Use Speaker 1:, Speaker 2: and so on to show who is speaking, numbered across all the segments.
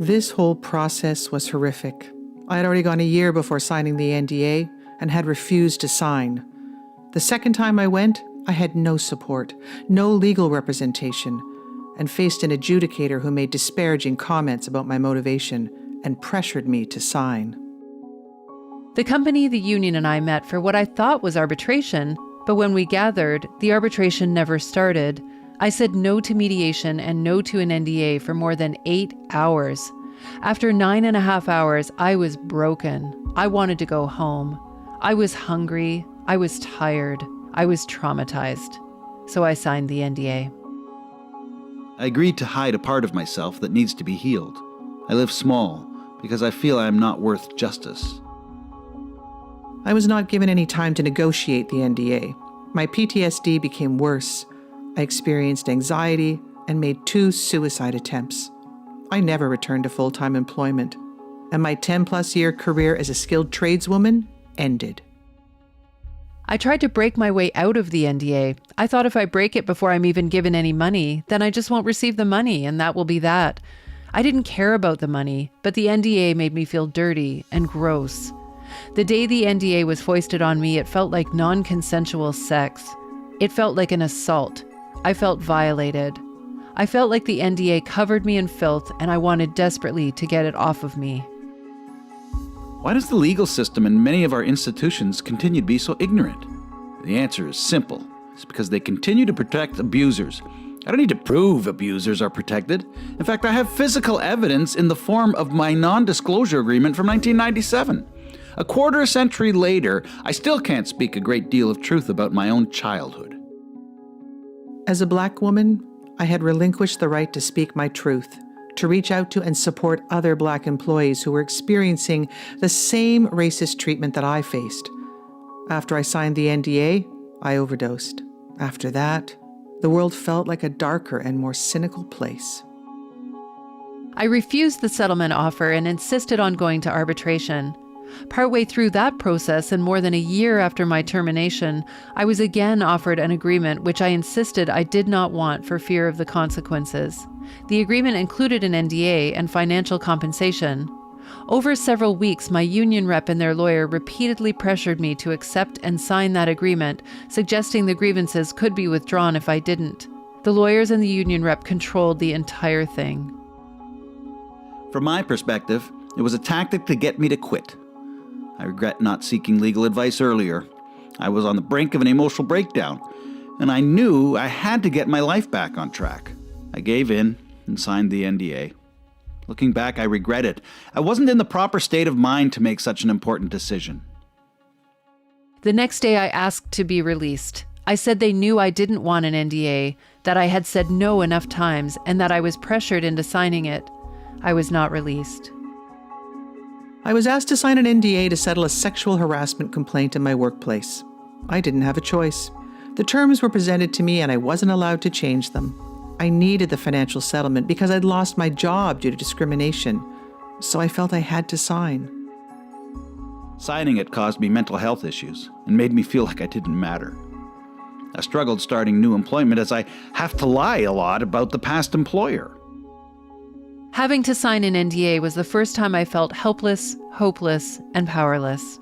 Speaker 1: This whole process was horrific. I had already gone a year before signing the NDA and had refused to sign. The second time I went, I had no support, no legal representation, and faced an adjudicator who made disparaging comments about my motivation and pressured me to sign.
Speaker 2: The company, the union, and I met for what I thought was arbitration, but when we gathered, the arbitration never started. I said no to mediation and no to an NDA for more than 8 hours. After 9.5 hours, I was broken. I wanted to go home. I was hungry. I was tired. I was traumatized. So I signed the NDA.
Speaker 3: I agreed to hide a part of myself that needs to be healed. I live small because I feel I am not worth justice.
Speaker 1: I was not given any time to negotiate the NDA. My PTSD became worse. I experienced anxiety and made 2 suicide attempts. I never returned to full-time employment, and my 10-plus year career as a skilled tradeswoman ended.
Speaker 2: I tried to break my way out of the NDA. I thought if I break it before I'm even given any money, then I just won't receive the money, and that will be that. I didn't care about the money, but the NDA made me feel dirty and gross. The day the NDA was foisted on me, it felt like non-consensual sex. It felt like an assault. I felt violated. I felt like the NDA covered me in filth, and I wanted desperately to get it off of me.
Speaker 3: Why does the legal system and many of our institutions continue to be so ignorant? The answer is simple. It's because they continue to protect abusers. I don't need to prove abusers are protected. In fact, I have physical evidence in the form of my non-disclosure agreement from 1997. A quarter century later, I still can't speak a great deal of truth about my own childhood.
Speaker 1: As a Black woman, I had relinquished the right to speak my truth, to reach out to and support other Black employees who were experiencing the same racist treatment that I faced. After I signed the NDA, I overdosed. After that, the world felt like a darker and more cynical place.
Speaker 2: I refused the settlement offer and insisted on going to arbitration. Partway through that process, and more than a year after my termination, I was again offered an agreement which I insisted I did not want for fear of the consequences. The agreement included an NDA and financial compensation. Over several weeks, my union rep and their lawyer repeatedly pressured me to accept and sign that agreement, suggesting the grievances could be withdrawn if I didn't. The lawyers and the union rep controlled the entire thing.
Speaker 3: From my perspective, it was a tactic to get me to quit. I regret not seeking legal advice earlier. I was on the brink of an emotional breakdown, and I knew I had to get my life back on track. I gave in and signed the NDA. Looking back, I regret it. I wasn't in the proper state of mind to make such an important decision.
Speaker 2: The next day, I asked to be released. I said they knew I didn't want an NDA, that I had said no enough times, and that I was pressured into signing it. I was not released.
Speaker 1: I was asked to sign an NDA to settle a sexual harassment complaint in my workplace. I didn't have a choice. The terms were presented to me and I wasn't allowed to change them. I needed the financial settlement because I'd lost my job due to discrimination, so I felt I had to sign.
Speaker 3: Signing it caused me mental health issues and made me feel like I didn't matter. I struggled starting new employment as I have to lie a lot about the past employer.
Speaker 2: Having to sign an NDA was the first time I felt helpless, hopeless, and powerless.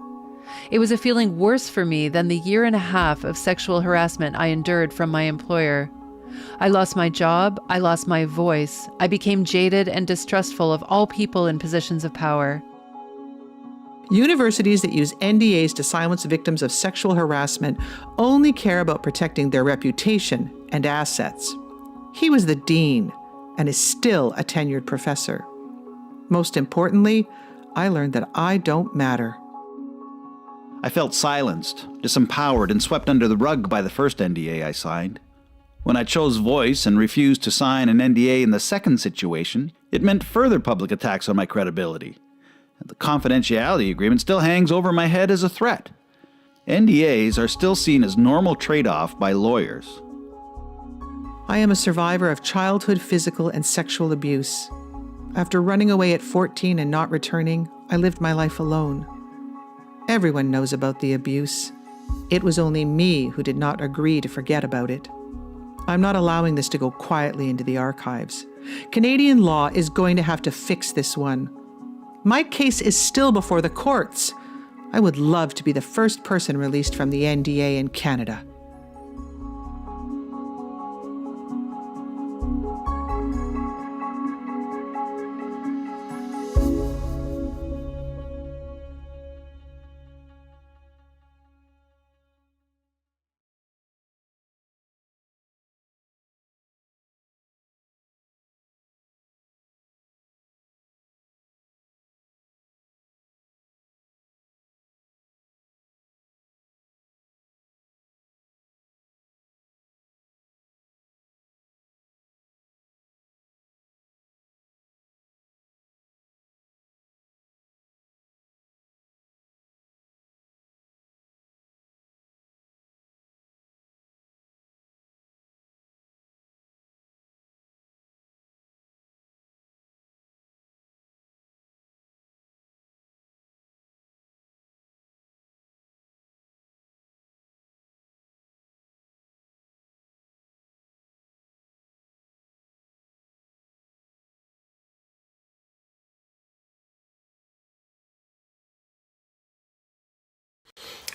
Speaker 2: It was a feeling worse for me than the 1.5 years of sexual harassment I endured from my employer. I lost my job, I lost my voice, I became jaded and distrustful of all people in positions of power.
Speaker 1: Universities that use NDAs to silence victims of sexual harassment only care about protecting their reputation and assets. He was the dean and is still a tenured professor. Most importantly, I learned that I don't matter.
Speaker 3: I felt silenced, disempowered, and swept under the rug by the first NDA I signed. When I chose voice and refused to sign an NDA in the second situation, it meant further public attacks on my credibility. And the confidentiality agreement still hangs over my head as a threat. NDAs are still seen as normal trade-off by lawyers.
Speaker 1: I am a survivor of childhood physical and sexual abuse. After running away at 14 and not returning, I lived my life alone. Everyone knows about the abuse. It was only me who did not agree to forget about it. I'm not allowing this to go quietly into the archives. Canadian law is going to have to fix this one. My case is still before the courts. I would love to be the first person released from the NDA in Canada.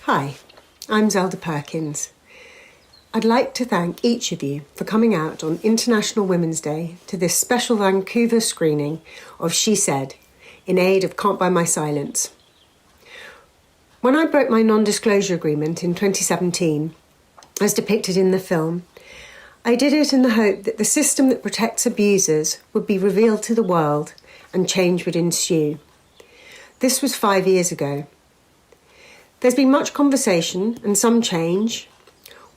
Speaker 4: Hi, I'm Zelda Perkins. I'd like to thank each of you for coming out on International Women's Day to this special Vancouver screening of She Said, in aid of Can't Buy My Silence. When I broke my non-disclosure agreement in 2017, as depicted in the film, I did it in the hope that the system that protects abusers would be revealed to the world and change would ensue. This was 5 years ago. There's been much conversation and some change.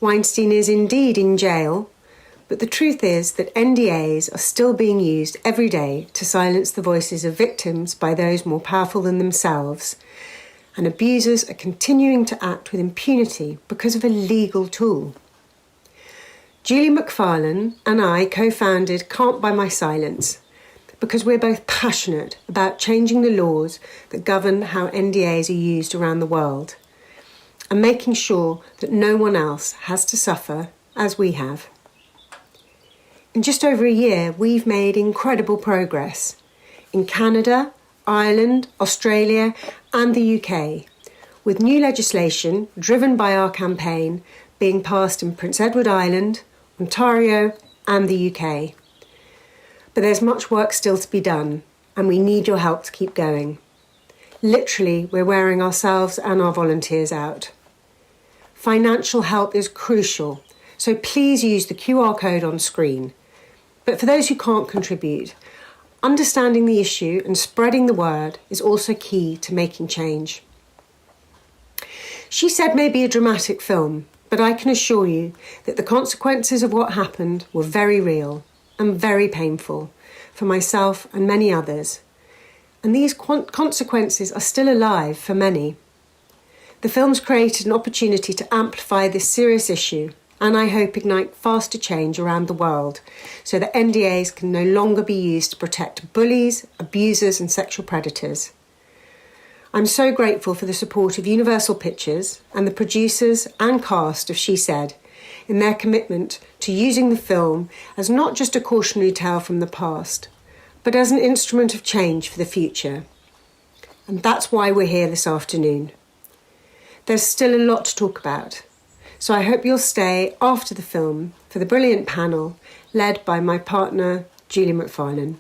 Speaker 4: Weinstein is indeed in jail, but the truth is that NDAs are still being used every day to silence the voices of victims by those more powerful than themselves, and abusers are continuing to act with impunity because of a legal tool. Julie McFarlane and I co-founded Can't Buy My Silence because we're both passionate about changing the laws that govern how NDAs are used around the world and making sure that no one else has to suffer as we have. In just over a year, we've made incredible progress in Canada, Ireland, Australia and the UK, with new legislation driven by our campaign being passed in Prince Edward Island, Ontario and the UK. But there's much work still to be done, and we need your help to keep going. Literally, we're wearing ourselves and our volunteers out. Financial help is crucial, so please use the QR code on screen. But for those who can't contribute, understanding the issue and spreading the word is also key to making change. She Said may be a dramatic film, but I can assure you that the consequences of what happened were very real and very painful for myself and many others. And these consequences are still alive for many. The film's created an opportunity to amplify this serious issue and I hope ignite faster change around the world so that NDAs can no longer be used to protect bullies, abusers and sexual predators. I'm so grateful for the support of Universal Pictures and the producers and cast of She Said in their commitment to using the film as not just a cautionary tale from the past, but as an instrument of change for the future. And that's why we're here this afternoon. There's still a lot to talk about, so I hope you'll stay after the film for the brilliant panel led by my partner, Julie McFarlane.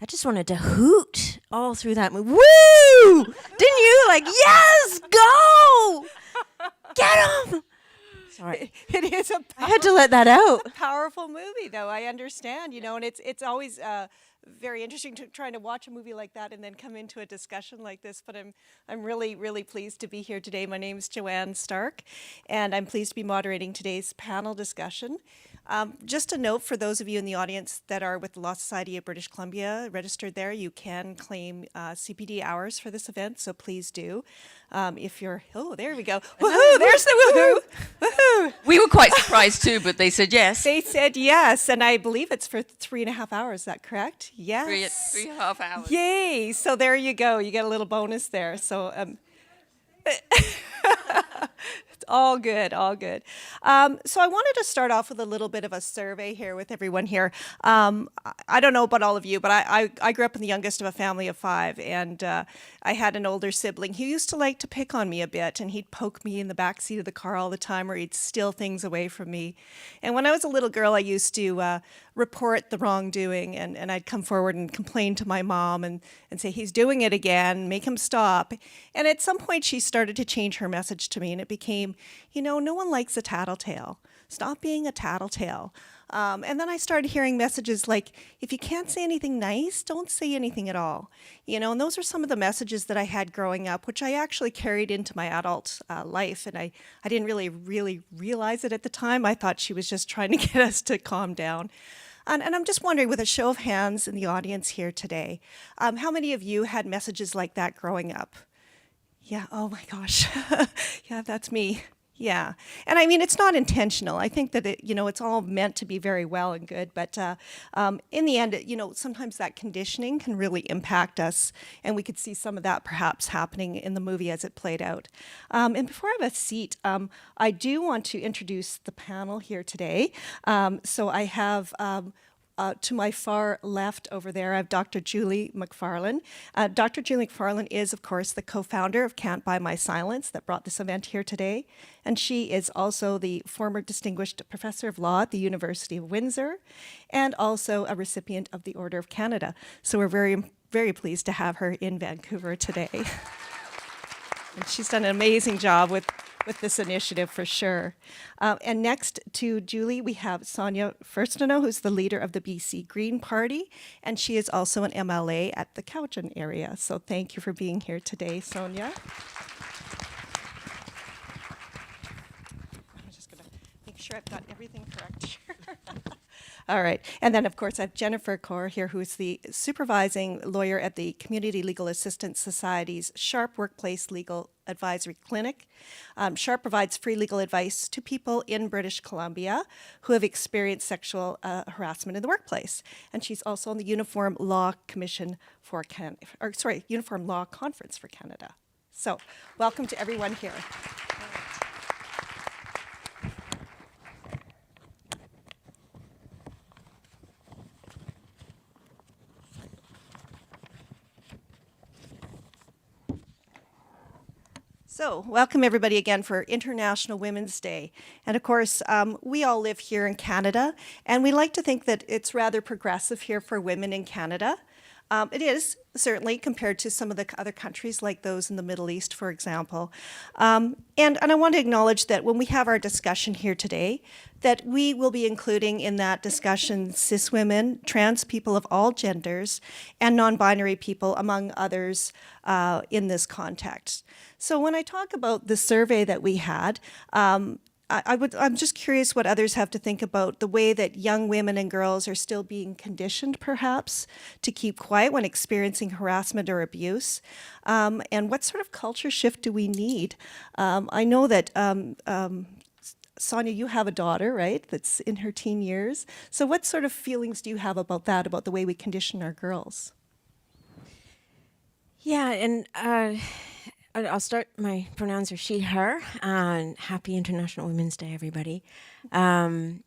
Speaker 5: I just wanted to hoot all through that movie. Woo! Didn't you? Like, yes, go! Get him! Sorry.
Speaker 6: It is
Speaker 5: I had to let that out.
Speaker 6: powerful movie, though. I understand, and it's always very interesting trying to watch a movie like that and then come into a discussion like this. But I'm really, really pleased to be here today. My name is Joanne Stark, and I'm pleased to be moderating today's panel discussion. Just a note for those of you in the audience that are with the Law Society of British Columbia, registered there, you can claim CPD hours for this event, so please do. If you're, there we go. Woohoo, there's the woohoo. Woohoo.
Speaker 7: We were quite surprised too, but they said yes.
Speaker 6: They said yes, and I believe it's for 3.5 hours, is that correct? Yes.
Speaker 7: 3.5 hours.
Speaker 6: Yay, so there you go. You get a little bonus there. So it's all good, all good. So I wanted to start off with a little bit of a survey here with everyone here. I don't know about all of you, but I grew up in the youngest of a family of 5, and I had an older sibling who used to like to pick on me a bit, and he'd poke me in the back seat of the car all the time, or he'd steal things away from me. And when I was a little girl, I used to report the wrongdoing, and I'd come forward and complain to my mom and say, he's doing it again, make him stop. And at some point, she started to change her message to me, and it became, no one likes a tattletale. Stop being a tattletale. And then I started hearing messages like, if you can't say anything nice, don't say anything at all. And those are some of the messages that I had growing up, which I actually carried into my adult life. And I didn't really realize it at the time. I thought she was just trying to get us to calm down. And I'm just wondering, with a show of hands in the audience here today, how many of you had messages like that growing up? Yeah, oh my gosh. Yeah, that's me. Yeah. And I mean, it's not intentional. I think that it's all meant to be very well and good. But in the end, sometimes that conditioning can really impact us. And we could see some of that perhaps happening in the movie as it played out. And before I have a seat, I do want to introduce the panel here today. So I have to my far left over there, I have Dr. Julie McFarlane. Dr. Julie McFarlane is, of course, the co-founder of Can't Buy My Silence that brought this event here today. And she is also the former Distinguished Professor of Law at the University of Windsor and also a recipient of the Order of Canada. So we're very, very pleased to have her in Vancouver today. And she's done an amazing job with this initiative for sure. And next to Julie, we have Sonia Furstenau, who's the leader of the BC Green Party, and she is also an MLA at the Cowichan area. So thank you for being here today, Sonia. I'm just gonna make sure I've got everything correct here. All right. And then, of course, I have Jennifer Kaur here, who is the supervising lawyer at the Community Legal Assistance Society's Sharp Workplace Legal Advisory Clinic. Sharp provides free legal advice to people in British Columbia who have experienced sexual harassment in the workplace. And she's also on the Uniform Law Commission for Uniform Law Conference for Canada. So, welcome to everyone here. So, welcome everybody again for International Women's Day. And of course, we all live here in Canada, and we like to think that it's rather progressive here for women in Canada. It is, certainly, compared to some of the other countries like those in the Middle East, for example. And I want to acknowledge that when we have our discussion here today, that we will be including in that discussion cis women, trans people of all genders, and non-binary people, among others, in this context. So when I talk about the survey that we had, I'm just curious what others have to think about the way that young women and girls are still being conditioned, perhaps, to keep quiet when experiencing harassment or abuse, and what sort of culture shift do we need? I know that Sonia, you have a daughter, right, that's in her teen years. So what sort of feelings do you have about that, about the way we condition our girls?
Speaker 5: Yeah, and I'll start. My pronouns are she, her, and happy International Women's Day, everybody. Our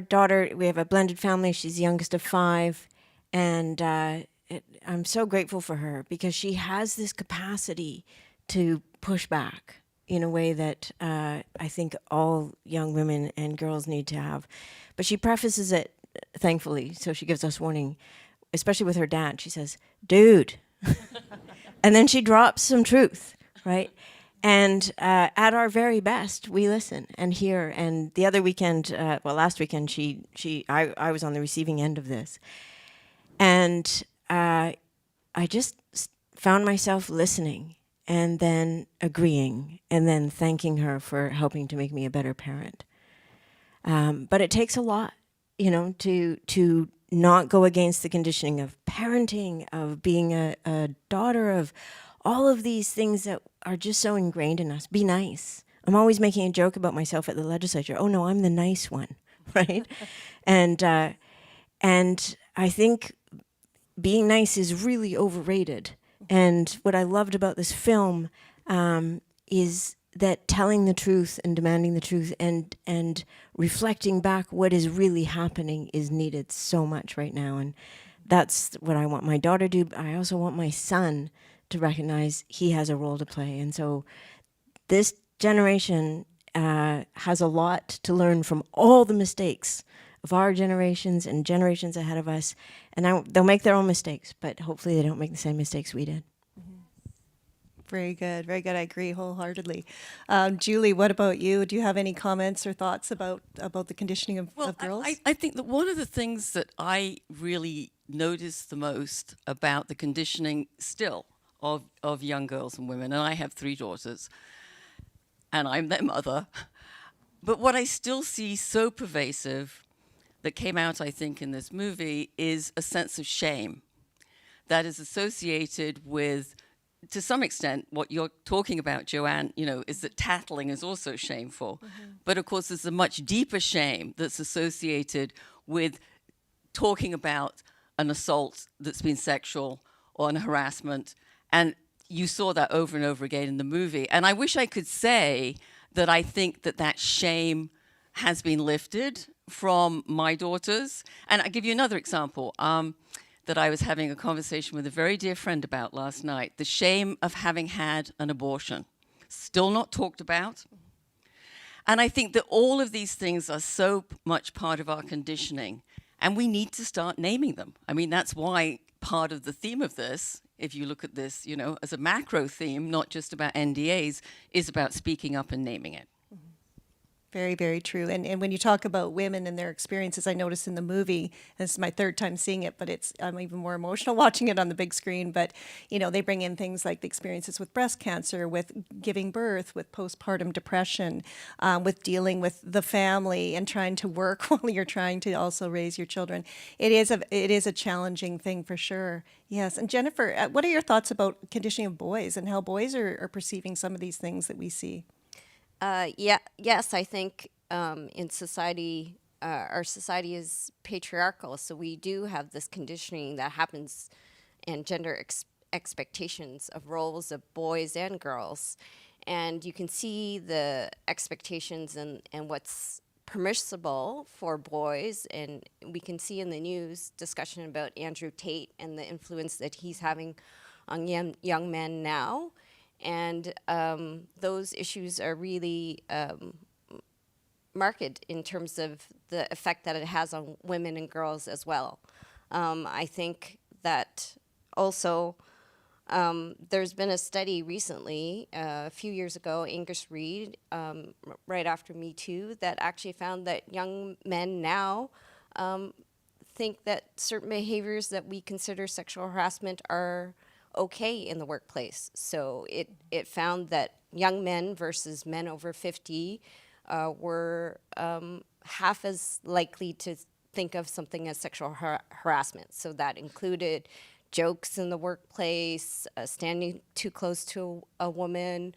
Speaker 5: daughter, we have a blended family. She's the youngest of 5, and I'm so grateful for her because she has this capacity to push back in a way that I think all young women and girls need to have. But she prefaces it thankfully. So she gives us warning, especially with her dad. She says, "Dude," and then she drops some truth, right? And at our very best, we listen and hear. And the other weekend, last weekend, I was on the receiving end of this, and I just found myself listening and then agreeing and then thanking her for helping to make me a better parent. But it takes a lot, to not go against the conditioning of parenting, of being a daughter, of all of these things that are just so ingrained in us. Be nice. I'm always making a joke about myself at the legislature. Oh no, I'm the nice one, right? And I think being nice is really overrated. And what I loved about this film is that telling the truth and demanding the truth and reflecting back what is really happening is needed so much right now. And that's what I want my daughter to do. I also want my son to recognize he has a role to play. And so this generation has a lot to learn from all the mistakes of our generations and generations ahead of us. And they'll make their own mistakes, but hopefully they don't make the same mistakes we did.
Speaker 6: Very good, very good. I agree wholeheartedly. Julie, what about you? Do you have any comments or thoughts about the conditioning of girls?
Speaker 7: I think that one of the things that I really notice the most about the conditioning still of young girls and women, and I have 3 daughters, and I'm their mother, but what I still see so pervasive that came out, I think, in this movie is a sense of shame that is associated with, to some extent, what you're talking about, Joanne, is that tattling is also shameful. Mm-hmm. But of course, there's a much deeper shame that's associated with talking about an assault that's been sexual or an harassment. And you saw that over and over again in the movie. And I wish I could say that I think that shame has been lifted from my daughters. And I'll give you another example. That I was having a conversation with a very dear friend about last night, the shame of having had an abortion. Still not talked about. And I think that all of these things are so much part of our conditioning, and we need to start naming them. I mean, that's why part of the theme of this, if you look at this, as a macro theme, not just about NDAs, is about speaking up and naming it.
Speaker 6: Very, very true. And when you talk about women and their experiences, I noticed in the movie, and this is my 3rd time seeing it, but I'm even more emotional watching it on the big screen. But, they bring in things like the experiences with breast cancer, with giving birth, with postpartum depression, with dealing with the family and trying to work while you're trying to also raise your children. It is a challenging thing for sure. Yes. And Jennifer, what are your thoughts about conditioning of boys and how boys are perceiving some of these things that we see?
Speaker 8: Yes, I think in society, our society is patriarchal, so we do have this conditioning that happens and gender expectations of roles of boys and girls. And you can see the expectations and what's permissible for boys. And we can see in the news discussion about Andrew Tate and the influence that he's having on young men now. And those issues are really marked in terms of the effect that it has on women and girls as well. I think that also there's been a study recently, a few years ago, Angus Reid, right after Me Too, that actually found that young men now think that certain behaviors that we consider sexual harassment are okay in the workplace. So it found that young men versus men over 50 were half as likely to think of something as sexual harassment. So that included jokes in the workplace, standing too close to a woman,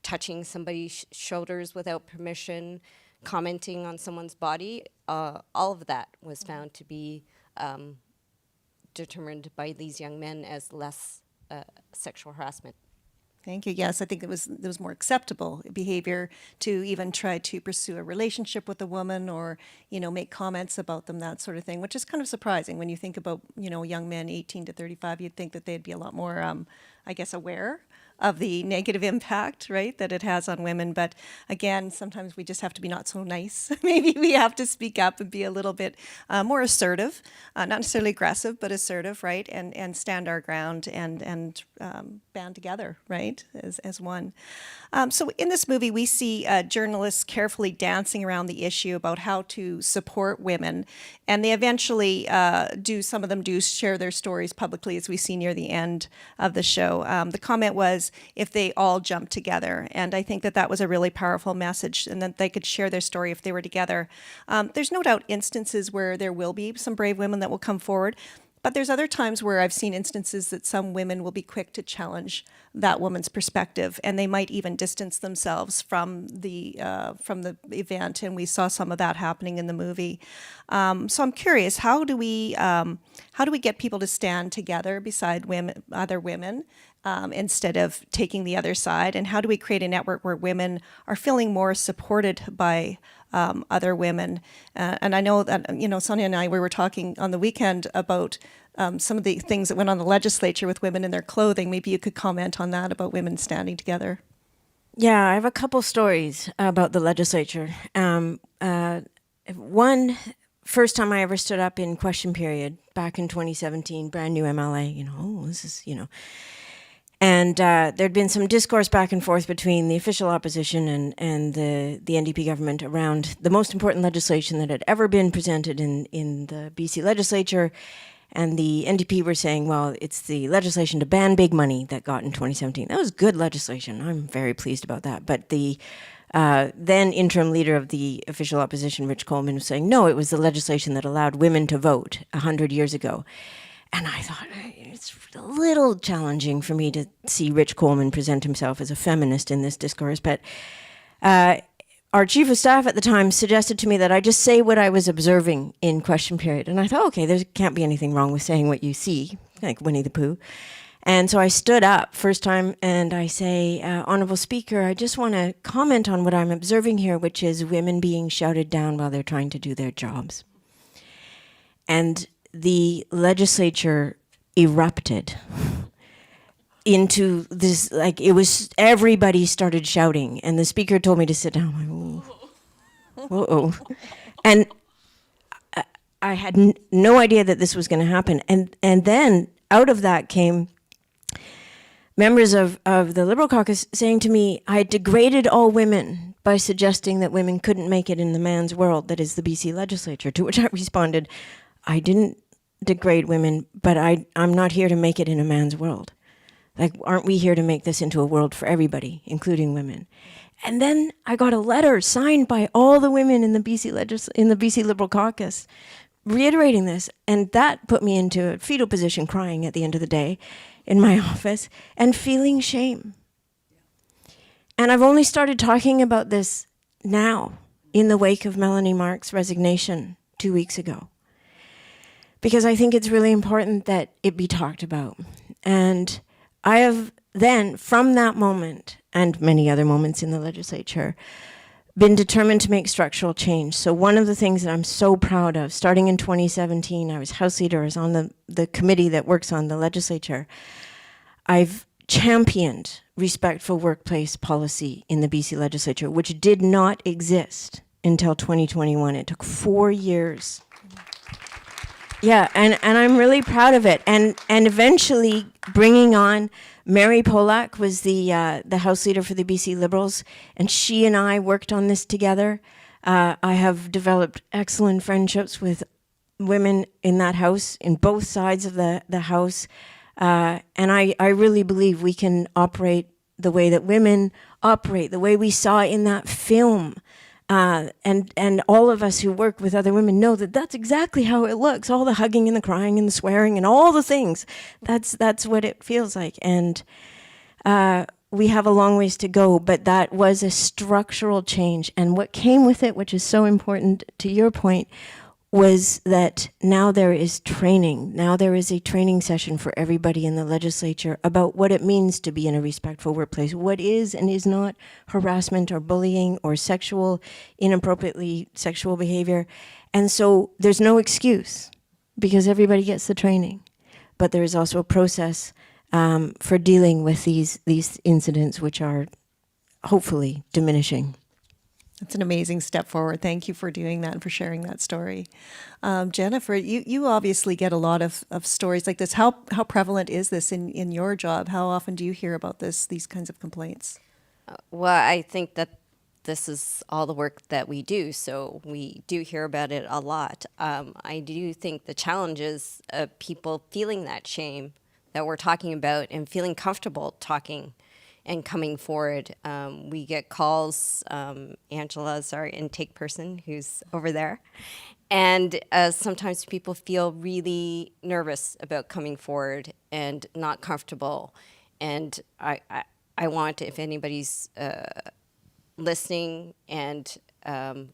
Speaker 8: touching somebody's shoulders without permission, commenting on someone's body. All of that was found to be determined by these young men as less sexual harassment.
Speaker 6: Thank you. Yes, I think there was more acceptable behavior to even try to pursue a relationship with a woman or, make comments about them, that sort of thing, which is kind of surprising when you think about, young men 18 to 35. You'd think that they'd be a lot more, aware of the negative impact, right, that it has on women. But again, sometimes we just have to be not so nice. Maybe we have to speak up and be a little bit more assertive, not necessarily aggressive, but assertive, right, and stand our ground and band together, right, as one. So in this movie, we see journalists carefully dancing around the issue about how to support women, and they eventually some of them do share their stories publicly, as we see near the end of the show. The comment was if they all jump together, and I think that was a really powerful message, and that they could share their story if they were together. There's no doubt instances where there will be some brave women that will come forward, but there's other times where I've seen instances that some women will be quick to challenge that woman's perspective, and they might even distance themselves from the event. And we saw some of that happening in the movie. So I'm curious, how do we get people to stand together beside other women, instead of taking the other side? And how do we create a network where women are feeling more supported by other women? And I know that, Sonia and I, we were talking on the weekend about some of the things that went on in the legislature with women in their clothing. Maybe you could comment on that, about women standing together.
Speaker 5: Yeah, I have a couple stories about the legislature. One, first time I ever stood up in question period back in 2017, brand new MLA, this is. And there'd been some discourse back and forth between the official opposition and the NDP government around the most important legislation that had ever been presented in the BC legislature. And the NDP were saying, well, it's the legislation to ban big money that got in 2017. That was good legislation. I'm very pleased about that. But the then interim leader of the official opposition, Rich Coleman, was saying, no, it was the legislation that allowed women to vote 100 years ago. And I thought, it's a little challenging for me to see Rich Coleman present himself as a feminist in this discourse. But our chief of staff at the time suggested to me that I just say what I was observing in question period. And I thought, okay, there can't be anything wrong with saying what you see, like Winnie the Pooh. And so I stood up first time and I say, Honorable Speaker, I just want to comment on what I'm observing here, which is women being shouted down while they're trying to do their jobs. And the legislature erupted into this, it was, everybody started shouting, and the speaker told me to sit down. I'm like, uh-oh. And I had no idea that this was going to happen. And then out of that came members of the Liberal caucus saying to me, I degraded all women by suggesting that women couldn't make it in the man's world that is the BC legislature, to which I responded, I didn't degrade women, but I'm not here to make it in a man's world. Aren't we here to make this into a world for everybody, including women? And then I got a letter signed by all the women in the BC Liberal caucus reiterating this, and that put me into a fetal position, crying at the end of the day in my office and feeling shame. And I've only started talking about this now in the wake of Melanie Mark's resignation 2 weeks ago, because I think it's really important that it be talked about. And I have then, from that moment, and many other moments in the legislature, been determined to make structural change. So one of the things that I'm so proud of, starting in 2017, I was House Leader, I was on the committee that works on the legislature. I've championed respectful workplace policy in the BC legislature, which did not exist until 2021. It took 4 years. Yeah, and I'm really proud of it. And eventually bringing on Mary Polak was the House Leader for the BC Liberals, and she and I worked on this together. I have developed excellent friendships with women in that House, in both sides of the House. And I really believe we can operate the way that women operate, the way we saw in that film. And all of us who work with other women know that that's exactly how it looks. All the hugging and the crying and the swearing and all the things. That's what it feels like. And we have a long ways to go, but that was a structural change. And what came with it, which is so important to your point, was that now there is training. Now there is a training session for everybody in the legislature about what it means to be in a respectful workplace, what is and is not harassment or bullying or inappropriately sexual behavior. And so there's no excuse because everybody gets the training. But there is also a process for dealing with these incidents, which are hopefully diminishing.
Speaker 6: That's an amazing step forward. Thank you for doing that and for sharing that story. Jennifer, you obviously get a lot of stories like this. How prevalent is this in your job? How often do you hear about these kinds of complaints?
Speaker 8: Well, I think that this is all the work that we do, so we do hear about it a lot. I do think the challenge is people feeling that shame that we're talking about and feeling comfortable talking and coming forward. We get calls. Angela's our intake person who's over there. And sometimes people feel really nervous about coming forward and not comfortable. And I want, if anybody's listening and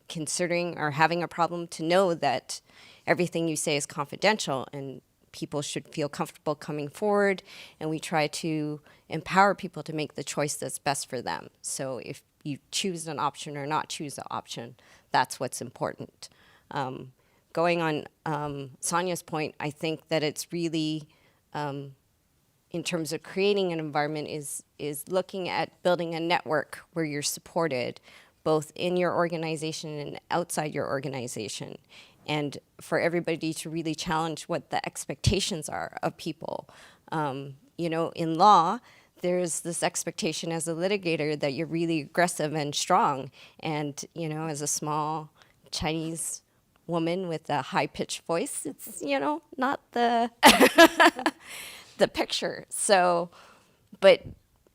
Speaker 8: considering or having a problem, to know that everything you say is confidential and people should feel comfortable coming forward, and we try to empower people to make the choice that's best for them. So if you choose an option or not choose an option, that's what's important. Going on Sonia's point, I think that it's really, in terms of creating an environment, is looking at building a network where you're supported, both in your organization and outside your organization. And for everybody to really challenge what the expectations are of people. In law, there's this expectation as a litigator that you're really aggressive and strong. And, as a small Chinese woman with a high-pitched voice, it's, not the the picture. So, but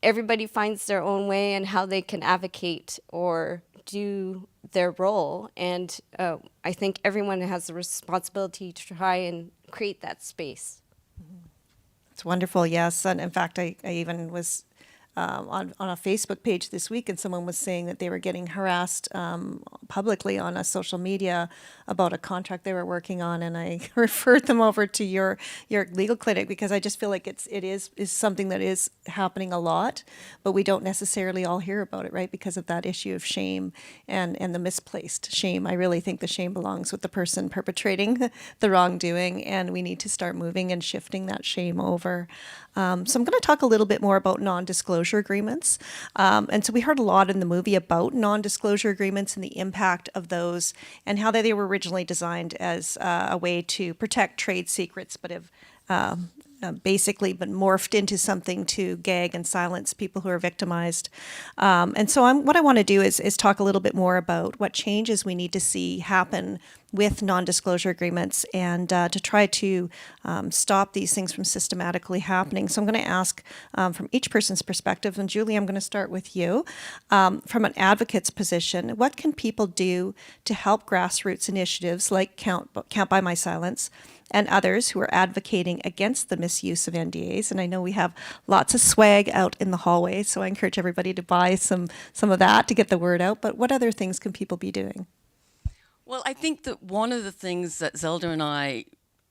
Speaker 8: everybody finds their own way and how they can advocate or do their role, and I think everyone has the responsibility to try and create that space.
Speaker 6: It's wonderful, yes. And in fact, I even was on a Facebook page this week, and someone was saying that they were getting harassed publicly on a social media about a contract they were working on, and I referred them over to your legal clinic because I just feel like it is something that is happening a lot, but we don't necessarily all hear about it, right? Because of that issue of shame and the misplaced shame. I really think the shame belongs with the person perpetrating the wrongdoing, and we need to start moving and shifting that shame over. So I'm going to talk a little bit more about non-disclosure agreements. And so we heard a lot in the movie about non-disclosure agreements and the impact of those and how they were originally designed as a way to protect trade secrets, but have basically been morphed into something to gag and silence people who are victimized. And so what I want to do is talk a little bit more about what changes we need to see happen with non-disclosure agreements and to try to stop these things from systematically happening. So I'm going to ask from each person's perspective, and Julie, I'm going to start with you. From an advocate's position, what can people do to help grassroots initiatives like Count By My Silence and others who are advocating against the misuse of NDAs? And I know we have lots of swag out in the hallway, so I encourage everybody to buy some of that to get the word out. But what other things can people be doing?
Speaker 7: Well, I think that one of the things that Zelda and I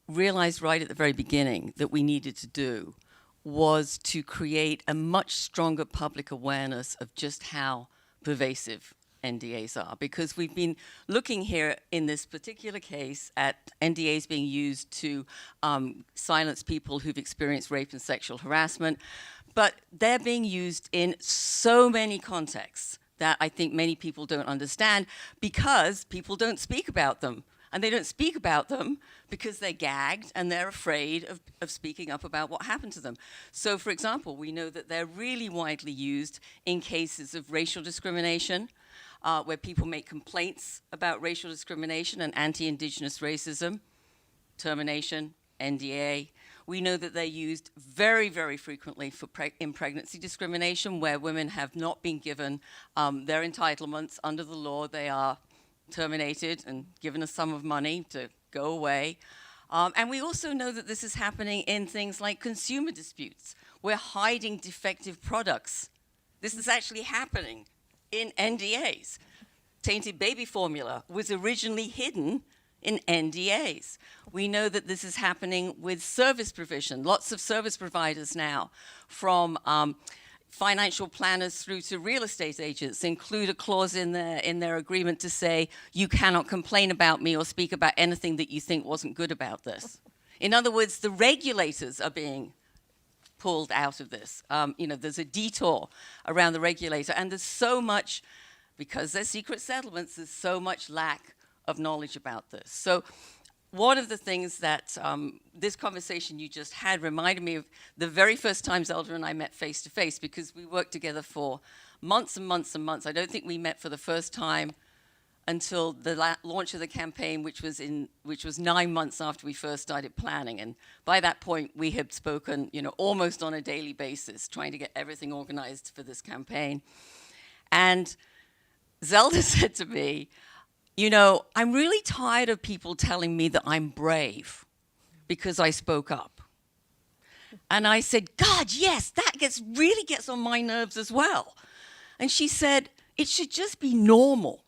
Speaker 7: realized right at the very beginning that we needed to do was to create a much stronger public awareness of just how pervasive NDAs are, because we've been looking here in this particular case at NDAs being used to silence people who've experienced rape and sexual harassment, but they're being used in so many contexts that I think many people don't understand because people don't speak about them. And they don't speak about them because they're gagged and they're afraid of speaking up about what happened to them. So, for example, we know that they're really widely used in cases of racial discrimination, where people make complaints about racial discrimination and anti-Indigenous racism, termination, NDA. We know that they're used very, very frequently in pregnancy discrimination, where women have not been given their entitlements under the law. They are terminated and given a sum of money to go away. And we also know that this is happening in things like consumer disputes. We're hiding defective products. This is actually happening in NDAs. Tainted baby formula was originally hidden in NDAs. We know that this is happening with service provision. Lots of service providers now, from financial planners through to real estate agents, include a clause in their agreement to say, you cannot complain about me or speak about anything that you think wasn't good about this. In other words, the regulators are being pulled out of this. There's a detour around the regulator, and there's so much, because they're secret settlements, there's so much lack of knowledge about this. So one of the things that this conversation you just had reminded me of the very first time Zelda and I met face to face, because we worked together for months and months and months. I don't think we met for the first time until the launch of the campaign, which was 9 months after we first started planning. And by that point, we had spoken, almost on a daily basis, trying to get everything organized for this campaign. And Zelda said to me, I'm really tired of people telling me that I'm brave because I spoke up. And I said, God, yes, that really gets on my nerves as well. And she said, it should just be normal.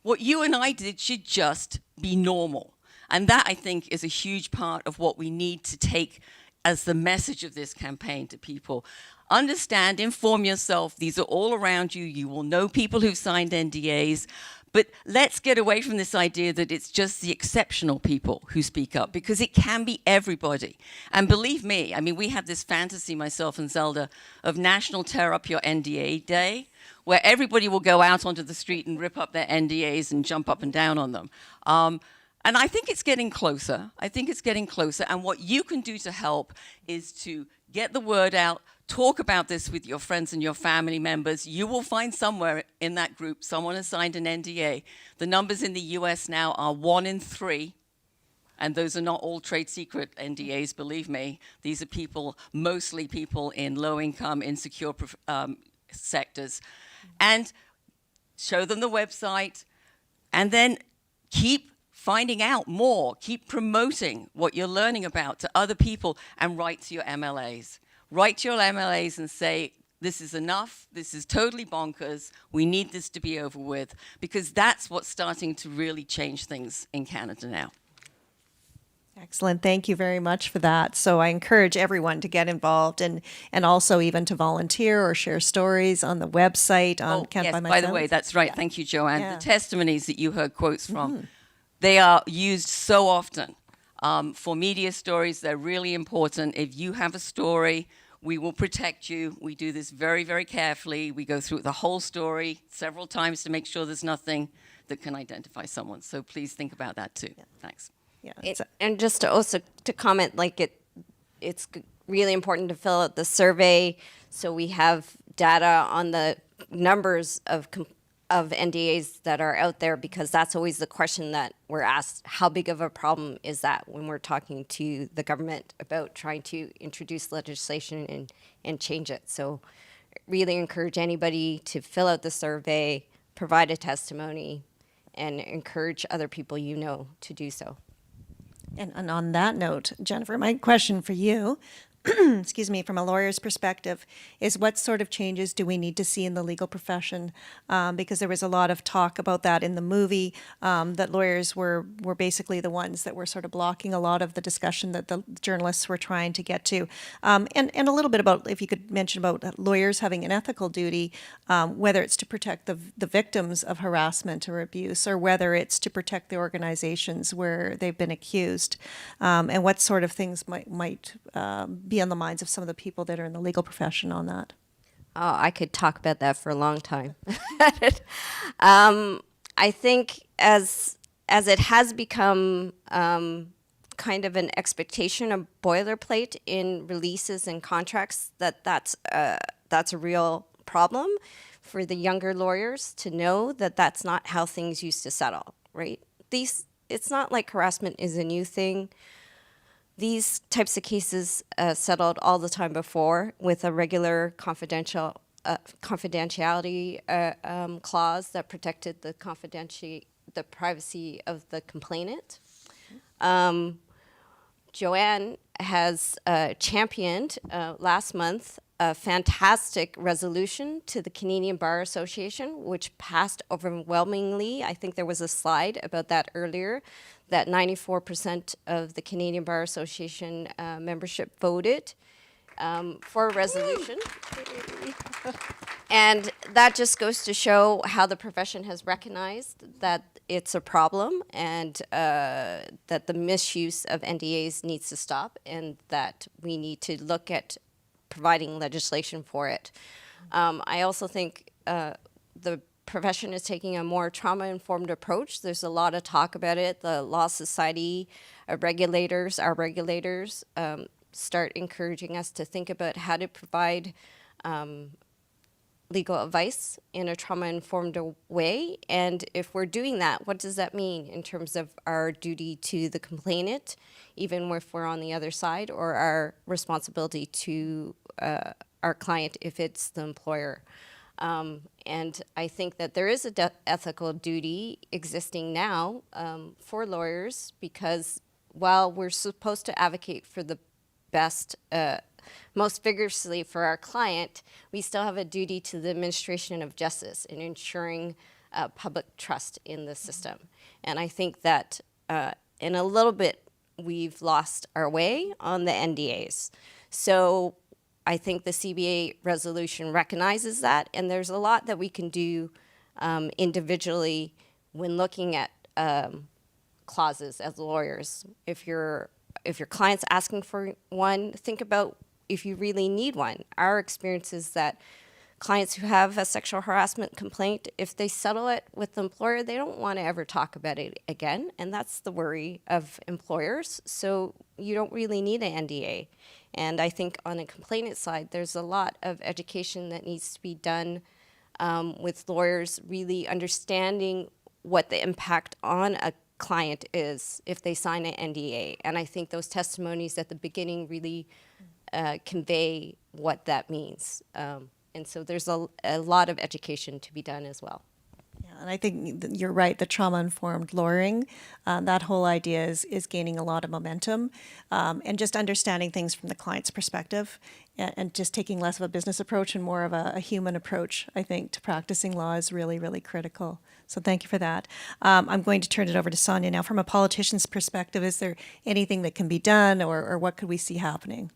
Speaker 7: What you and I did should just be normal. And that, I think, is a huge part of what we need to take as the message of this campaign to people. Understand, inform yourself. These are all around you. You will know people who've signed NDAs. But let's get away from this idea that it's just the exceptional people who speak up, because it can be everybody. And believe me, we have this fantasy, myself and Zelda, of National Tear Up Your NDA Day, where everybody will go out onto the street and rip up their NDAs and jump up and down on them. And I think it's getting closer. And what you can do to help is to get the word out, talk about this with your friends and your family members. You will find somewhere in that group someone has signed an NDA. The numbers in the US now are 1 in 3. And those are not all trade secret NDAs, believe me. These are people, mostly people in low-income, insecure sectors. And show them the website, and then keep finding out more. Keep promoting what you're learning about to other people, and write to your MLAs. Write to your MLAs and say, this is enough, this is totally bonkers, we need this to be over with, because that's what's starting to really change things in Canada now.
Speaker 6: Excellent. Thank you very much for that. So I encourage everyone to get involved and also even to volunteer or share stories on the website on Can't Buy My
Speaker 7: by the
Speaker 6: Silence.
Speaker 7: way, that's right.
Speaker 6: Yeah.
Speaker 7: Thank you, Joanne.
Speaker 6: Yeah.
Speaker 7: The testimonies that you heard quotes from, they are used so often for media stories. They're really important. If you have a story, we will protect you. We do this very, very carefully. We go through the whole story several times to make sure there's nothing that can identify someone. So please think about that too. Yeah. Thanks.
Speaker 6: Yeah.
Speaker 8: And just to also to comment, it's really important to fill out the survey so we have data on the numbers of NDAs that are out there, because that's always the question that we're asked: how big of a problem is that when we're talking to the government about trying to introduce legislation and change it? So really encourage anybody to fill out the survey, provide a testimony, and encourage other people to do so.
Speaker 6: And on that note, Jennifer, my question for you, excuse me, from a lawyer's perspective, is what sort of changes do we need to see in the legal profession? Because there was a lot of talk about that in the movie, that lawyers were basically the ones that were sort of blocking a lot of the discussion that the journalists were trying to get to. And a little bit about, if you could mention about lawyers having an ethical duty, whether it's to protect the victims of harassment or abuse, or whether it's to protect the organizations where they've been accused, and what sort of things might be on the minds of some of the people that are in the legal profession on that.
Speaker 8: Oh, I could talk about that for a long time. I think as it has become kind of an expectation, a boilerplate in releases and contracts, that's a real problem for the younger lawyers to know that that's not how things used to settle, right? It's not like harassment is a new thing. These types of cases settled all the time before with a regular confidentiality clause that protected the privacy of the complainant. Joanne has championed last month a fantastic resolution to the Canadian Bar Association, which passed overwhelmingly. I think there was a slide about that earlier, that 94% of the Canadian Bar Association membership voted for a resolution. And that just goes to show how the profession has recognized that it's a problem, and that the misuse of NDAs needs to stop, and that we need to look at providing legislation for it. I also think the profession is taking a more trauma-informed approach. There's a lot of talk about it. The Law Society, our regulators, start encouraging us to think about how to provide legal advice in a trauma-informed way. And if we're doing that, what does that mean in terms of our duty to the complainant, even if we're on the other side, or our responsibility to our client if it's the employer? And I think that there is a ethical duty existing now for lawyers, because while we're supposed to advocate for the best, most vigorously for our client, we still have a duty to the administration of justice in ensuring public trust in the system. And I think that in a little bit, we've lost our way on the NDAs. So I think the CBA resolution recognizes that, and there's a lot that we can do individually when looking at clauses as lawyers. If your client's asking for one, think about if you really need one. Our experience is that clients who have a sexual harassment complaint, if they settle it with the employer, they don't want to ever talk about it again, and that's the worry of employers. So you don't really need an NDA. And I think on a complainant side, there's a lot of education that needs to be done with lawyers really understanding what the impact on a client is if they sign an NDA. And I think those testimonies at the beginning really convey what that means. And so there's a lot of education to be done as well.
Speaker 6: Yeah, and I think you're right, the trauma-informed lawyering, that whole idea is gaining a lot of momentum, and just understanding things from the client's perspective, and just taking less of a business approach and more of a human approach, I think, to practicing law is really, really critical. So thank you for that. I'm going to turn it over to Sonia now. From a politician's perspective, is there anything that can be done, or what could we see happening?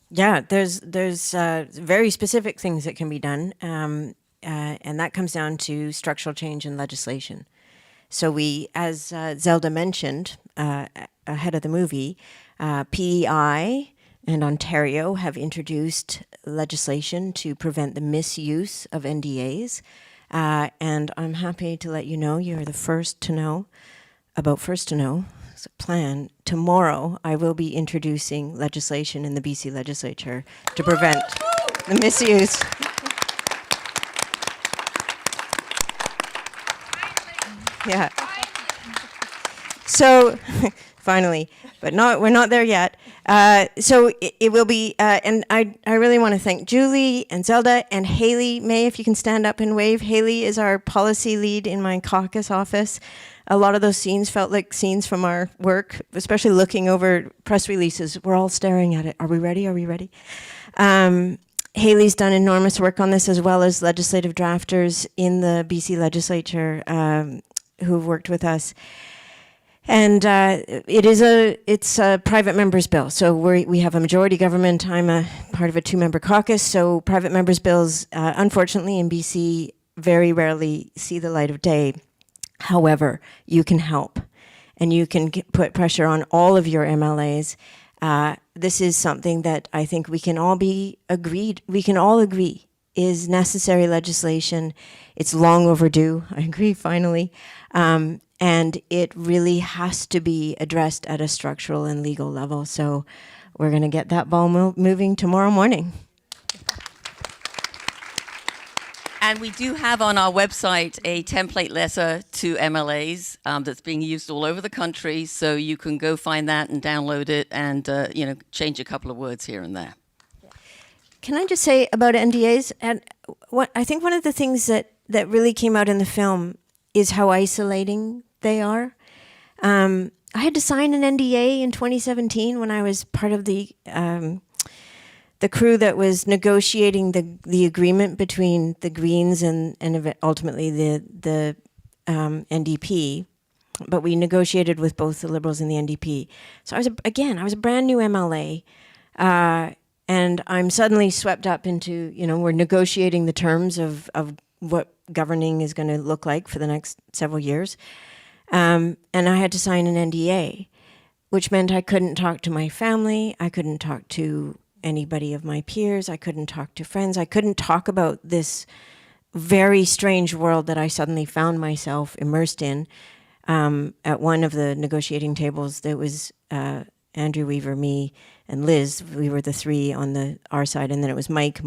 Speaker 5: Yeah, there's very specific things that can be done, and that comes down to structural change in legislation. So we, as Zelda mentioned ahead of the movie, PEI and Ontario have introduced legislation to prevent the misuse of NDAs, and I'm happy to let you know you're the first to know about First to Know plan. Tomorrow, I will be introducing legislation in the BC legislature to prevent the misuse. Yeah. So, finally, but we're not there yet. So it will be, and I really want to thank Julie and Zelda and Haley. May, if you can stand up and wave. Haley is our policy lead in my caucus office. A lot of those scenes felt like scenes from our work, especially looking over press releases. We're all staring at it. Are we ready? Are we ready? Haley's done enormous work on this, as well as legislative drafters in the BC legislature who've worked with us. And it's a private members bill. So we have a majority government. I'm a part of a 2-member caucus. So private members bills, unfortunately, in BC, very rarely see the light of day. However, you can help, and you can put pressure on all of your MLAs. This is something that I think we can all agree is necessary legislation. It's long overdue. I agree, finally. And it really has to be addressed at a structural and legal level. So we're going to get that ball moving tomorrow morning.
Speaker 7: And we do have on our website a template letter to MLAs that's being used all over the country. So you can go find that and download it and change a couple of words here and there.
Speaker 5: Can I just say about NDAs? And I think one of the things that really came out in the film is how isolating they are. I had to sign an NDA in 2017 when I was part of the crew that was negotiating the agreement between the Greens and ultimately the NDP. But we negotiated with both the Liberals and the NDP. So I was a brand new MLA, and I'm suddenly swept up into, we're negotiating the terms of what governing is going to look like for the next several years. And I had to sign an NDA, which meant I couldn't talk to my family. I couldn't talk to anybody of my peers. I couldn't talk to friends. I couldn't talk about this very strange world that I suddenly found myself immersed in. At one of the negotiating tables, there was Andrew Weaver, me, and Liz. We were the three on our side, and then it was Mike,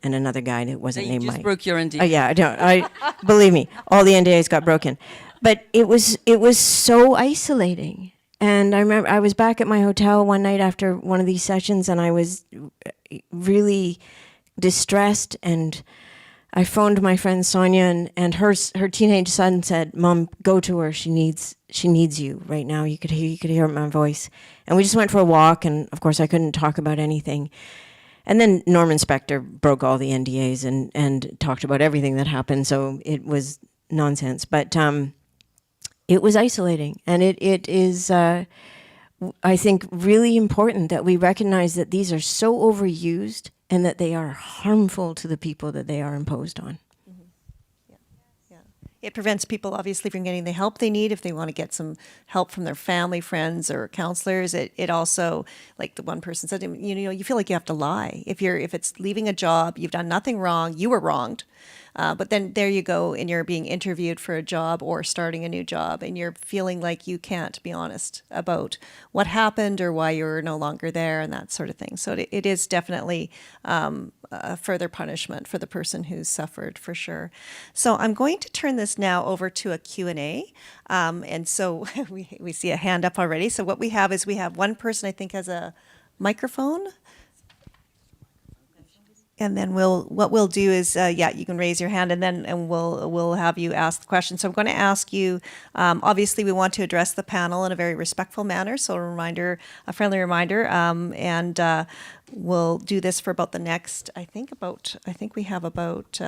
Speaker 5: and another guy that wasn't
Speaker 7: You
Speaker 5: named
Speaker 7: just
Speaker 5: Mike.
Speaker 7: broke your NDA.
Speaker 5: Oh yeah, I believe me, all the NDAs got broken, but it was so isolating. And I remember I was back at my hotel one night after one of these sessions, and I was really distressed. And I phoned my friend Sonia, and her teenage son said, "Mom, go to her. She needs you right now. You could hear my voice." And we just went for a walk, and of course I couldn't talk about anything. And then Norman Spector broke all the NDAs and talked about everything that happened, so it was nonsense. But it was isolating, and it is, I think, really important that we recognize that these are so overused and that they are harmful to the people that they are imposed on.
Speaker 6: It prevents people, obviously, from getting the help they need if they want to get some help from their family, friends, or counselors. It also, like the one person said, you feel like you have to lie. If it's leaving a job, you've done nothing wrong, you were wronged. But then there you go, and you're being interviewed for a job or starting a new job, and you're feeling like you can't be honest about what happened or why you're no longer there and that sort of thing. So it is definitely a further punishment for the person who's suffered, for sure. So I'm going to turn this now over to a Q&A. And so we see a hand up already. So what we have is one person I think has a microphone. And then what we'll do is, you can raise your hand, and we'll have you ask the question. So I'm going to ask you. Obviously, we want to address the panel in a very respectful manner. So a friendly reminder, and we'll do this for about the next. I think we have about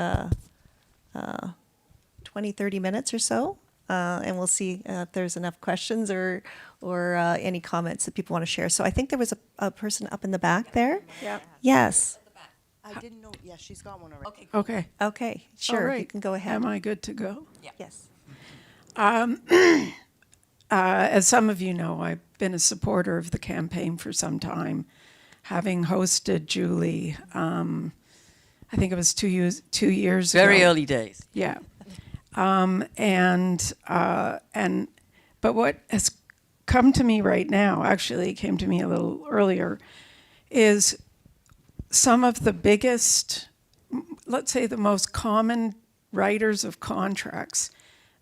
Speaker 6: 20, 30 minutes or so, and we'll see if there's enough questions or any comments that people want to share. So I think there was a person up in the back there.
Speaker 9: Yeah.
Speaker 6: Yes.
Speaker 9: I didn't know. Yeah, she's got one already.
Speaker 7: Okay.
Speaker 6: Okay. Sure.
Speaker 9: All right.
Speaker 6: You can go ahead.
Speaker 9: Am I good to go?
Speaker 6: Yes.
Speaker 9: As some of you know, I've been a supporter of the campaign for some time, having hosted Julie. I think it was 2 years ago.
Speaker 7: Very early days.
Speaker 9: Yeah. But what has come to me right now, actually it came to me a little earlier, is some of the biggest, let's say the most common writers of contracts,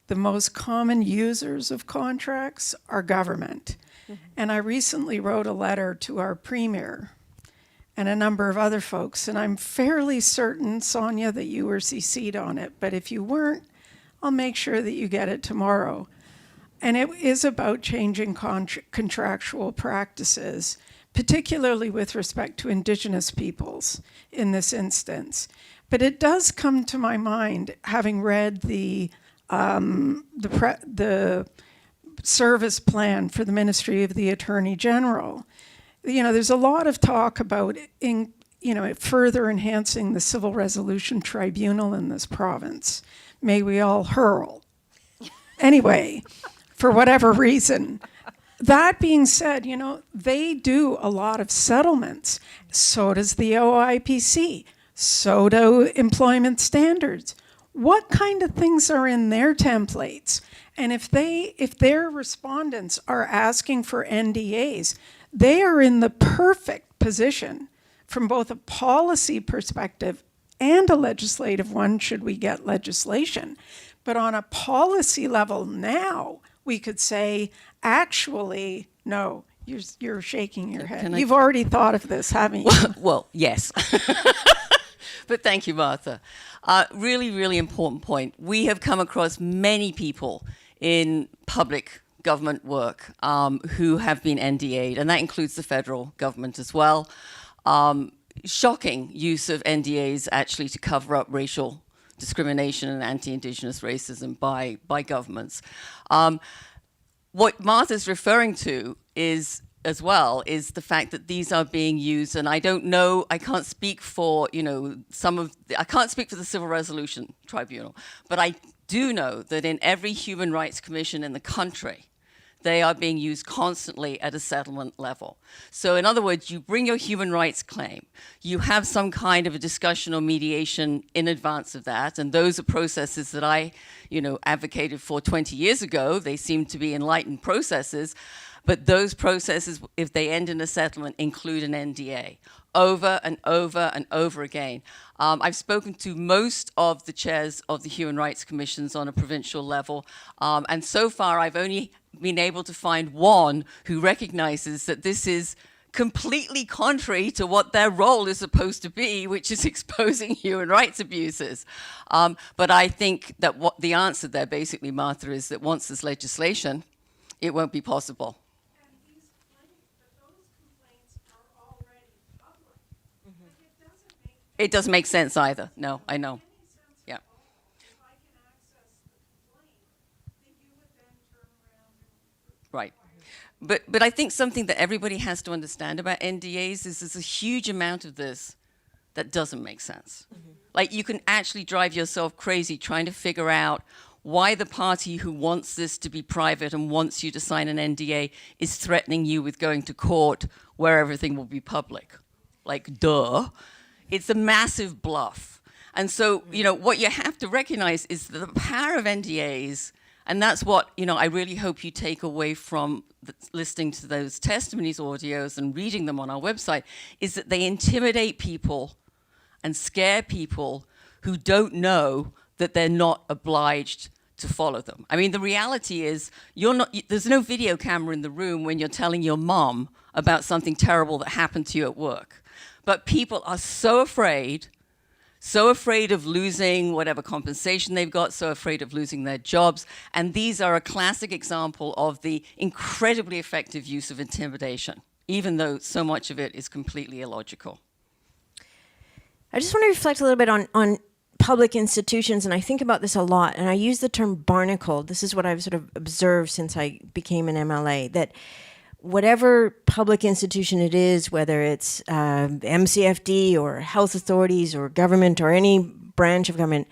Speaker 9: the most common users of contracts are government. Mm-hmm. And I recently wrote a letter to our premier and a number of other folks, and I'm fairly certain, Sonia, that you were CC'd on it, but if you weren't, I'll make sure that you get it tomorrow. And it is about changing contractual practices, particularly with respect to Indigenous peoples in this instance. But it does come to my mind, having read the service plan for the Ministry of the Attorney General. There's a lot of talk about further enhancing the Civil Resolution Tribunal in this province. May we all hurl. Anyway, for whatever reason. That being said, they do a lot of settlements. So does the OIPC. So do employment standards. What kind of things are in their templates? And if their respondents are asking for NDAs, they are in the perfect position from both a policy perspective and a legislative one, should we get legislation. But on a policy level now, we could say, actually, no, you're shaking your head. You've already thought of this, haven't you?
Speaker 7: Well, yes. But thank you, Martha. Really, really important point. We have come across many people in public government work who have been NDA'd, and that includes the federal government as well. Shocking use of NDAs actually to cover up racial discrimination and anti-Indigenous racism by governments. What Martha's referring to is the fact that these are being used, and I don't know, I can't speak for, I can't speak for the Civil Resolution Tribunal, but I do know that in every human rights commission in the country, they are being used constantly at a settlement level. So in other words, you bring your human rights claim, you have some kind of a discussion or mediation in advance of that, and those are processes that I, advocated for 20 years ago. They seem to be enlightened processes, but those processes, if they end in a settlement, include an NDA over and over and over again. I've spoken to most of the chairs of the human rights commissions on a provincial level, and so far I've only been able to find one who recognizes that this is completely contrary to what their role is supposed to be, which is exposing human rights abuses. But I think that what the answer there basically, Martha, is that once there's legislation, it won't be possible. It doesn't make sense either. No, I know. Yeah. Right. But I think something that everybody has to understand about NDAs is there's a huge amount of this that doesn't make sense. Mm-hmm. Like, you can actually drive yourself crazy trying to figure out why the party who wants this to be private and wants you to sign an NDA is threatening you with going to court where everything will be public. Like, duh. It's a massive bluff. And so, what you have to recognize is the power of NDAs, and that's what, I really hope you take away from listening to those testimonies audios and reading them on our website, is that they intimidate people and scare people who don't know that they're not obliged to follow them. I mean, the reality is there's no video camera in the room when you're telling your mom about something terrible that happened to you at work. But people are so afraid of losing whatever compensation they've got, so afraid of losing their jobs. And these are a classic example of the incredibly effective use of intimidation, even though so much of it is completely illogical.
Speaker 5: I just want to reflect a little bit on public institutions, and I think about this a lot, and I use the term barnacled. This is what I've sort of observed since I became an MLA, that whatever public institution it is, whether it's MCFD or health authorities or government or any branch of government,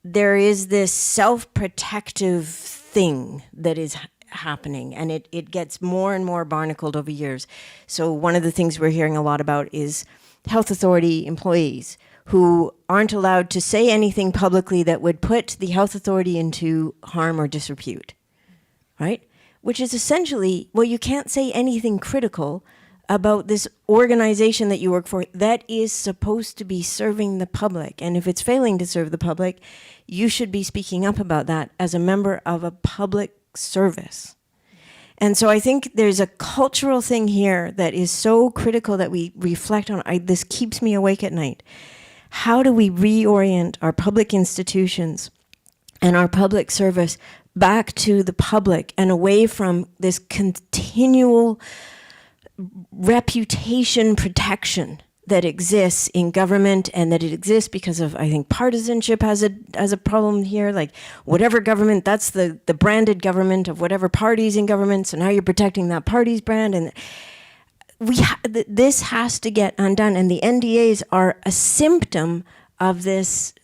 Speaker 5: there is this self-protective thing that is happening, and it gets more and more barnacled over years. So one of the things we're hearing a lot about is health authority employees who aren't allowed to say anything publicly that would put the health authority into harm or disrepute, right? Which is essentially, well, you can't say anything critical about this organization that you work for that is supposed to be serving the public. And if it's failing to serve the public, you should be speaking up about that as a member of a public service. And so I think there's a cultural thing here that is so critical that we reflect on. This keeps me awake at night. How do we reorient our public institutions and our public service back to the public and away from this continual reputation protection that exists in government, and that it exists because of, I think, partisanship has a problem here. Like, whatever government, that's the branded government of whatever party's in government, so now you're protecting that party's brand, and this has to get undone, and the NDAs are a symptom of this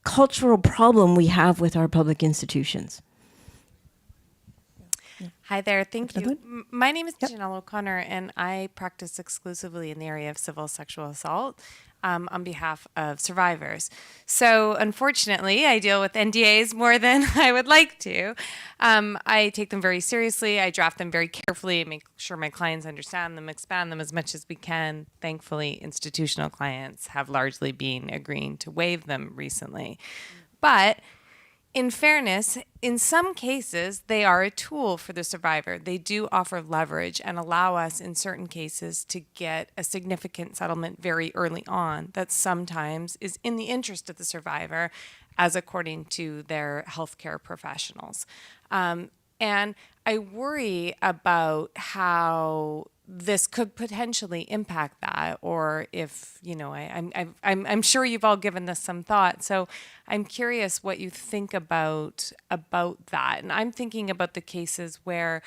Speaker 5: cultural problem we have with our public institutions.
Speaker 10: Hi there, thank you. My name is Janelle O'Connor, and I practice exclusively in the area of civil sexual assault on behalf of survivors. So unfortunately, I deal with NDAs more than I would like to. I take them very seriously. I draft them very carefully, make sure my clients understand them, expand them as much as we can. Thankfully, institutional clients have largely been agreeing to waive them recently. But in fairness, in some cases, they are a tool for the survivor. They do offer leverage and allow us, in certain cases, to get a significant settlement very early on that sometimes is in the interest of the survivor, as according to their healthcare professionals. And I worry about how this could potentially impact that, or if, I'm sure you've all given this some thought. So I'm curious what you think about that. And I'm thinking about the cases where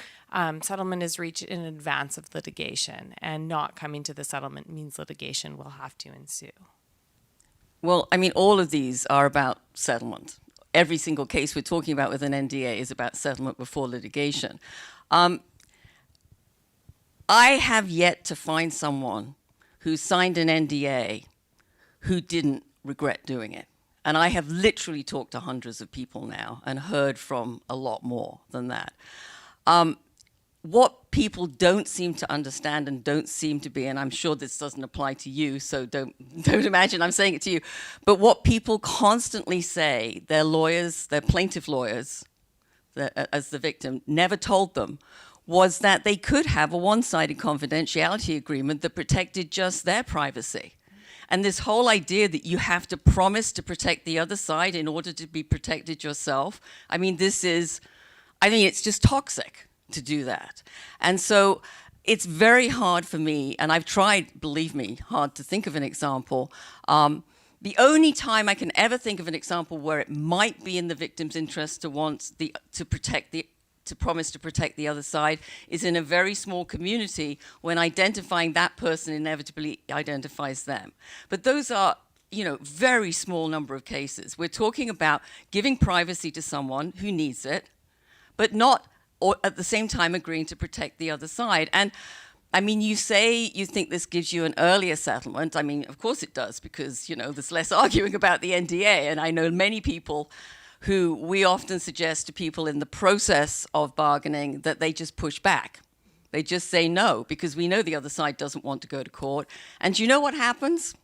Speaker 10: settlement is reached in advance of litigation, and not coming to the settlement means litigation will have to ensue.
Speaker 7: Well, I mean, all of these are about settlement. every single case we're talking about with an NDA is about settlement before litigation. I have yet to find someone who signed an NDA who didn't regret doing it. And I have literally talked to hundreds of people now and heard from a lot more than that. What people don't seem to understand and don't seem to be, and I'm sure this doesn't apply to you, so don't imagine I'm saying it to you, but what people constantly say, their lawyers, their plaintiff lawyers, as the victim, never told them, was that they could have a one-sided confidentiality agreement that protected just their privacy. And this whole idea that you have to promise to protect the other side in order to be protected yourself, I mean, it's just toxic to do that. And so it's very hard for me, and I've tried, believe me, hard to think of an example. The only time I can ever think of an example where it might be in the victim's interest to promise to protect the other side is in a very small community when identifying that person inevitably identifies them. But those are, very small number of cases. We're talking about giving privacy to someone who needs it, but not or at the same time agreeing to protect the other side. And I mean, you say you think this gives you an earlier settlement. I mean, of course it does, because, there's less arguing about the NDA. And I know many people who we often suggest to people in the process of bargaining that they just push back. They just say no, because we know the other side doesn't want to go to court. And you know what happens?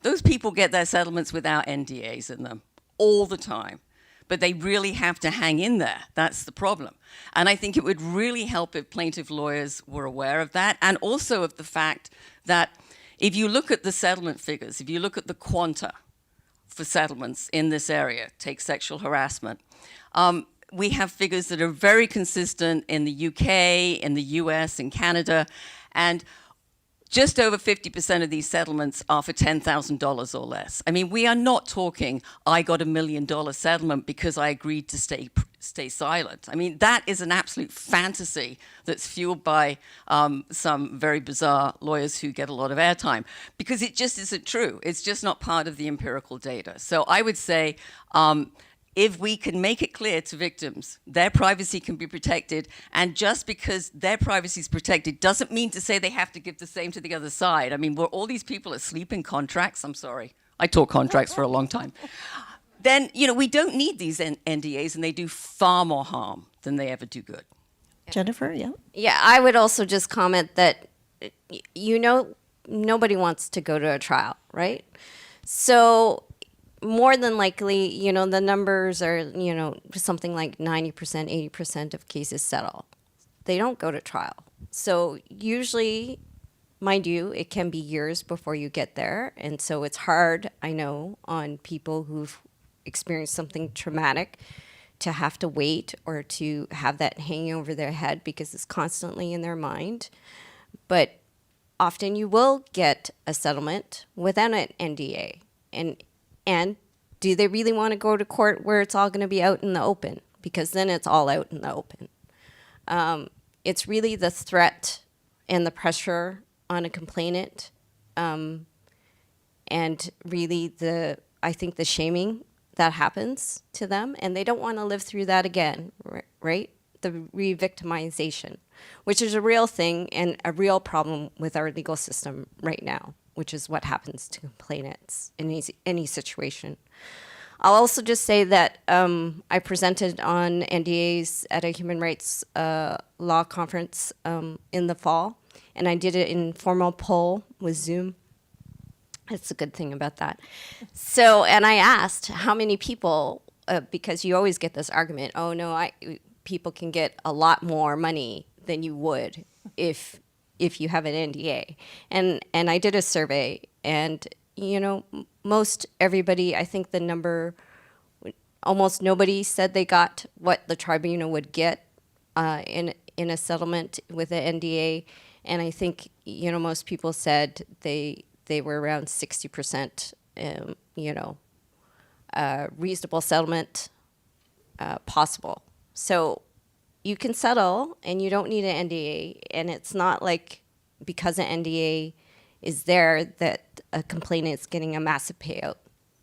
Speaker 7: Those people get their settlements without NDAs in them all the time. But they really have to hang in there. That's the problem. And I think it would really help if plaintiff lawyers were aware of that, and also of the fact that if you look at the settlement figures, if you look at the quanta for settlements in this area, take sexual harassment, we have figures that are very consistent in the UK, in the US, in Canada, and just over 50% of these settlements are for $10,000 or less. I mean, we are not talking, I got $1 million settlement because I agreed to stay silent. I mean, that is an absolute fantasy that's fueled by some very bizarre lawyers who get a lot of airtime, because it just isn't true. It's just not part of the empirical data. So I would say, if we can make it clear to victims their privacy can be protected, and just because their privacy is protected doesn't mean to say they have to give the same to the other side. I mean, were all these people asleep in contracts? I'm sorry. I taught contracts for a long time. Then, we don't need these NDAs, and they do far more harm than they ever do good.
Speaker 8: Jennifer, yeah? Yeah, I would also just comment that, nobody wants to go to a trial, right? So more than likely, the numbers are, something like 90%, 80% of cases settle. They don't go to trial. So usually, mind you, it can be years before you get there. And so it's hard, I know, on people who've experienced something traumatic to have to wait or to have that hanging over their head because it's constantly in their mind. But often you will get a settlement without an NDA. And do they really want to go to court where it's all going to be out in the open? Because then it's all out in the open. It's really the threat and the pressure on a complainant, and really I think the shaming that happens to them, and they don't want to live through that again, right? The re-victimization, which is a real thing and a real problem with our legal system right now, which is what happens to complainants in any situation. I'll also just say that I presented on NDAs at a human rights law conference in the fall, and I did an informal poll with Zoom. That's a good thing about that. So, and I asked how many people, because you always get this argument, oh no, people can get a lot more money than you would if you have an NDA. And I did a survey, and most everybody, I think the number, almost nobody said they got what the tribunal would get in a settlement with an NDA. And I think, most people said they were around 60%, reasonable settlement possible. So you can settle and you don't need an NDA, and it's not like because an NDA is there that a complainant is getting a massive payout.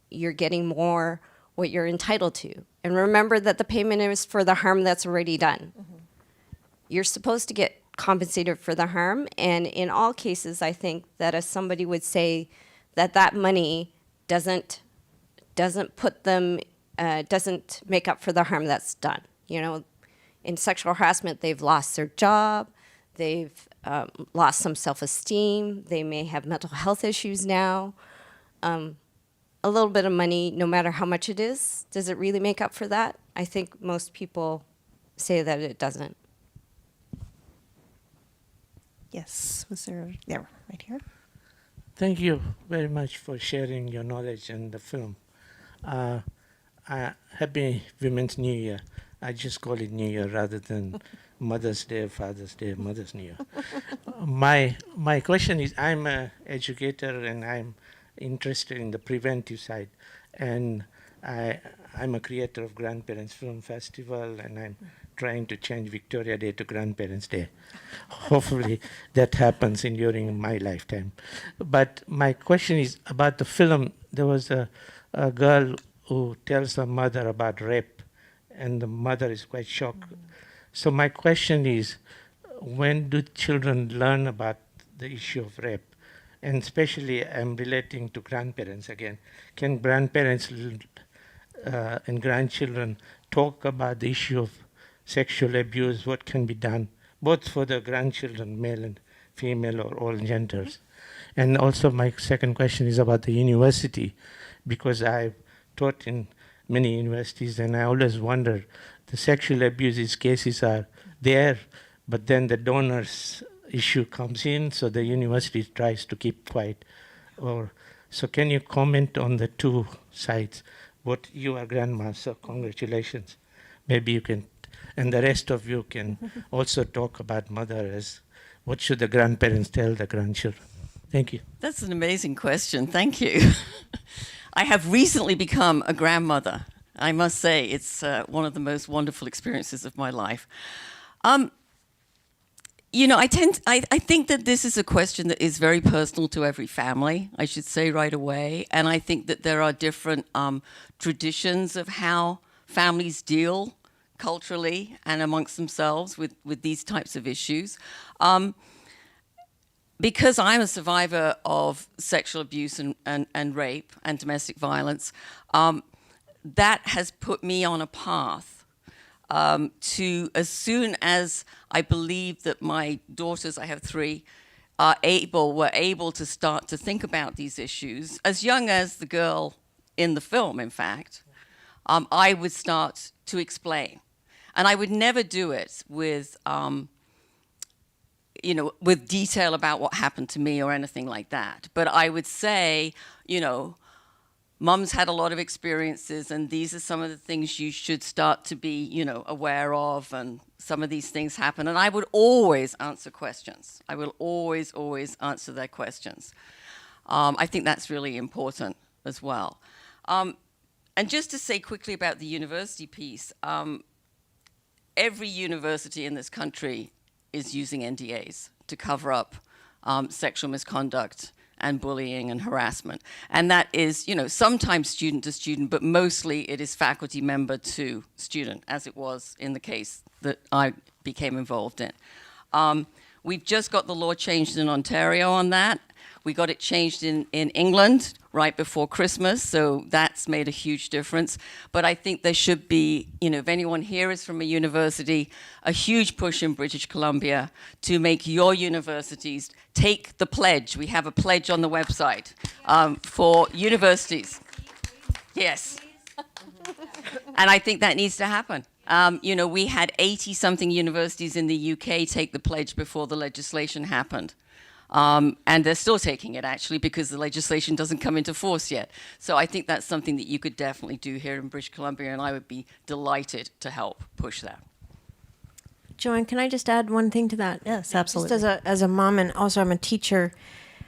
Speaker 8: You're getting more what you're entitled to. And remember that the payment is for the harm that's already done. You're supposed to get compensated for the harm, and in all cases, I think that if somebody would say that that money doesn't put them, doesn't make up for the harm that's done. You know, in sexual harassment, they've lost their job, they've lost some self-esteem, they may have mental health issues now. A little bit of money, no matter how much it is, does it really make up for that? I think most people say that it doesn't.
Speaker 6: Yes, was there, yeah, right here.
Speaker 11: Thank you very much for sharing your knowledge in the film. Happy Women's New Year. I just call it New Year rather than Mother's Day, Father's Day, Mother's New Year. My question is, I'm an educator and I'm interested in the preventive side. And I'm a creator of Grandparents Film Festival, and I'm trying to change Victoria Day to Grandparents Day. Hopefully that happens during my lifetime. But my question is about the film. There was a girl who tells her mother about rape, and the mother is quite shocked. So my question is, when do children learn about the issue of rape? And especially I'm relating to grandparents again. Can grandparents and grandchildren talk about the issue of sexual abuse, what can be done, both for the grandchildren, male and female or all genders? And also my second question is about the university, because I've taught in many universities and I always wonder, the sexual abuse cases are there, but then the donors issue comes in, so the university tries to keep quiet. So can you comment on the two sides? What you are grandma, so congratulations. Maybe you can, and the rest of you can also talk about mother as what should the grandparents tell the grandchildren? Thank you.
Speaker 7: That's an amazing question. Thank you. I have recently become a grandmother. I must say, it's one of the most wonderful experiences of my life. You know, I think that this is a question that is very personal to every family, I should say right away. And I think that there are different traditions of how families deal culturally and amongst themselves with these types of issues. Because I'm a survivor of sexual abuse and rape and domestic violence, that has put me on a path to, as soon as I believe that my daughters, I have three, were able to start to think about these issues, as young as the girl in the film, in fact, I would start to explain. And I would never do it with, you know, with detail about what happened to me or anything like that. But I would say, you know, Mum's had a lot of experiences, and these are some of the things you should start to be, you know, aware of, and some of these things happen. And I would always answer questions. I will always answer their questions. I think that's really important as well. And just to say quickly about the university piece, every university in this country is using NDAs to cover up sexual misconduct and bullying and harassment. And that is, you know, sometimes student to student, but mostly it is faculty member to student, as it was in the case that I became involved in. We've just got the law changed in Ontario on that. We got it changed in England right before Christmas, so that's made a huge difference. But I think there should be, you know, if anyone here is from a university, a huge push in British Columbia to make your universities take the pledge. We have a pledge on the website for universities. Yes. And I think that needs to happen. You know, we had 80-something universities in the UK take the pledge before the legislation happened. And they're still taking it, actually, because the legislation doesn't come into force yet. So I think that's something that you could definitely do here in British Columbia, and I would be delighted to help push that.
Speaker 5: Joanne, can I just add one thing to that?
Speaker 6: Yes, absolutely.
Speaker 5: Just as a mom, and also I'm a teacher,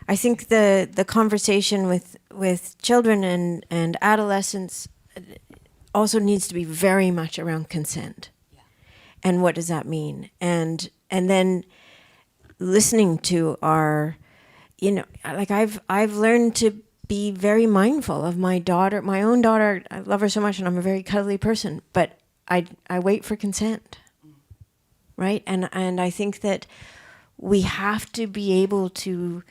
Speaker 5: I think the conversation with children and adolescents also needs to be very much around consent. Yeah. And what does that mean? And then listening to our, you know, like I've learned to be very mindful of my daughter, my own daughter. I love her so much and I'm a very cuddly person, but I wait for consent, right? And I think that we have to be able to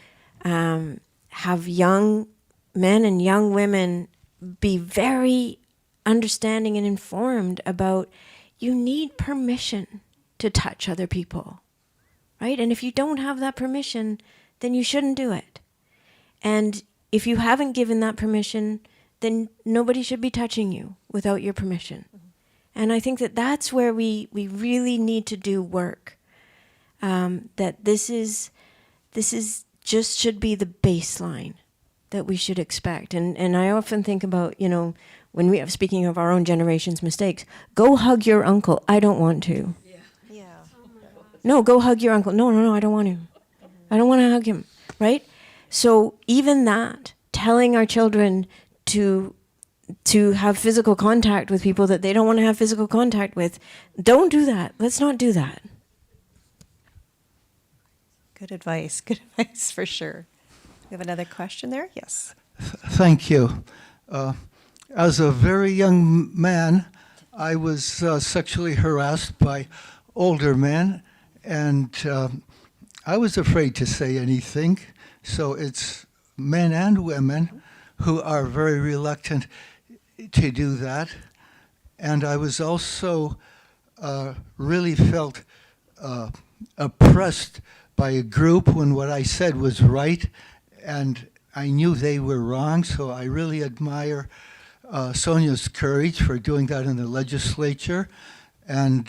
Speaker 5: have young men and young women be very understanding and informed about you need permission to touch other people, right? And if you don't have that permission, then you shouldn't do it. And if you haven't given that permission, then nobody should be touching you without your permission. And I think that that's where we really need to do work. That this is just should be the baseline that we should expect. And I often think about, when we are speaking of our own generation's mistakes, go hug your uncle. I don't want to.
Speaker 6: Yeah.
Speaker 5: No, go hug your uncle. No, I don't want to. I don't want to hug him, right? So even that, telling our children to have physical contact with people that they don't want to have physical contact with, don't do that. Let's not do that.
Speaker 6: Good advice for sure. We have another question there? Yes.
Speaker 12: Thank you. As a very young man, I was sexually harassed by older men, and I was afraid to say anything. So it's men and women who are very reluctant to do that. And I was also really felt oppressed by a group when what I said was right, and I knew they were wrong. So I really admire Sonia's courage for doing that in the legislature. And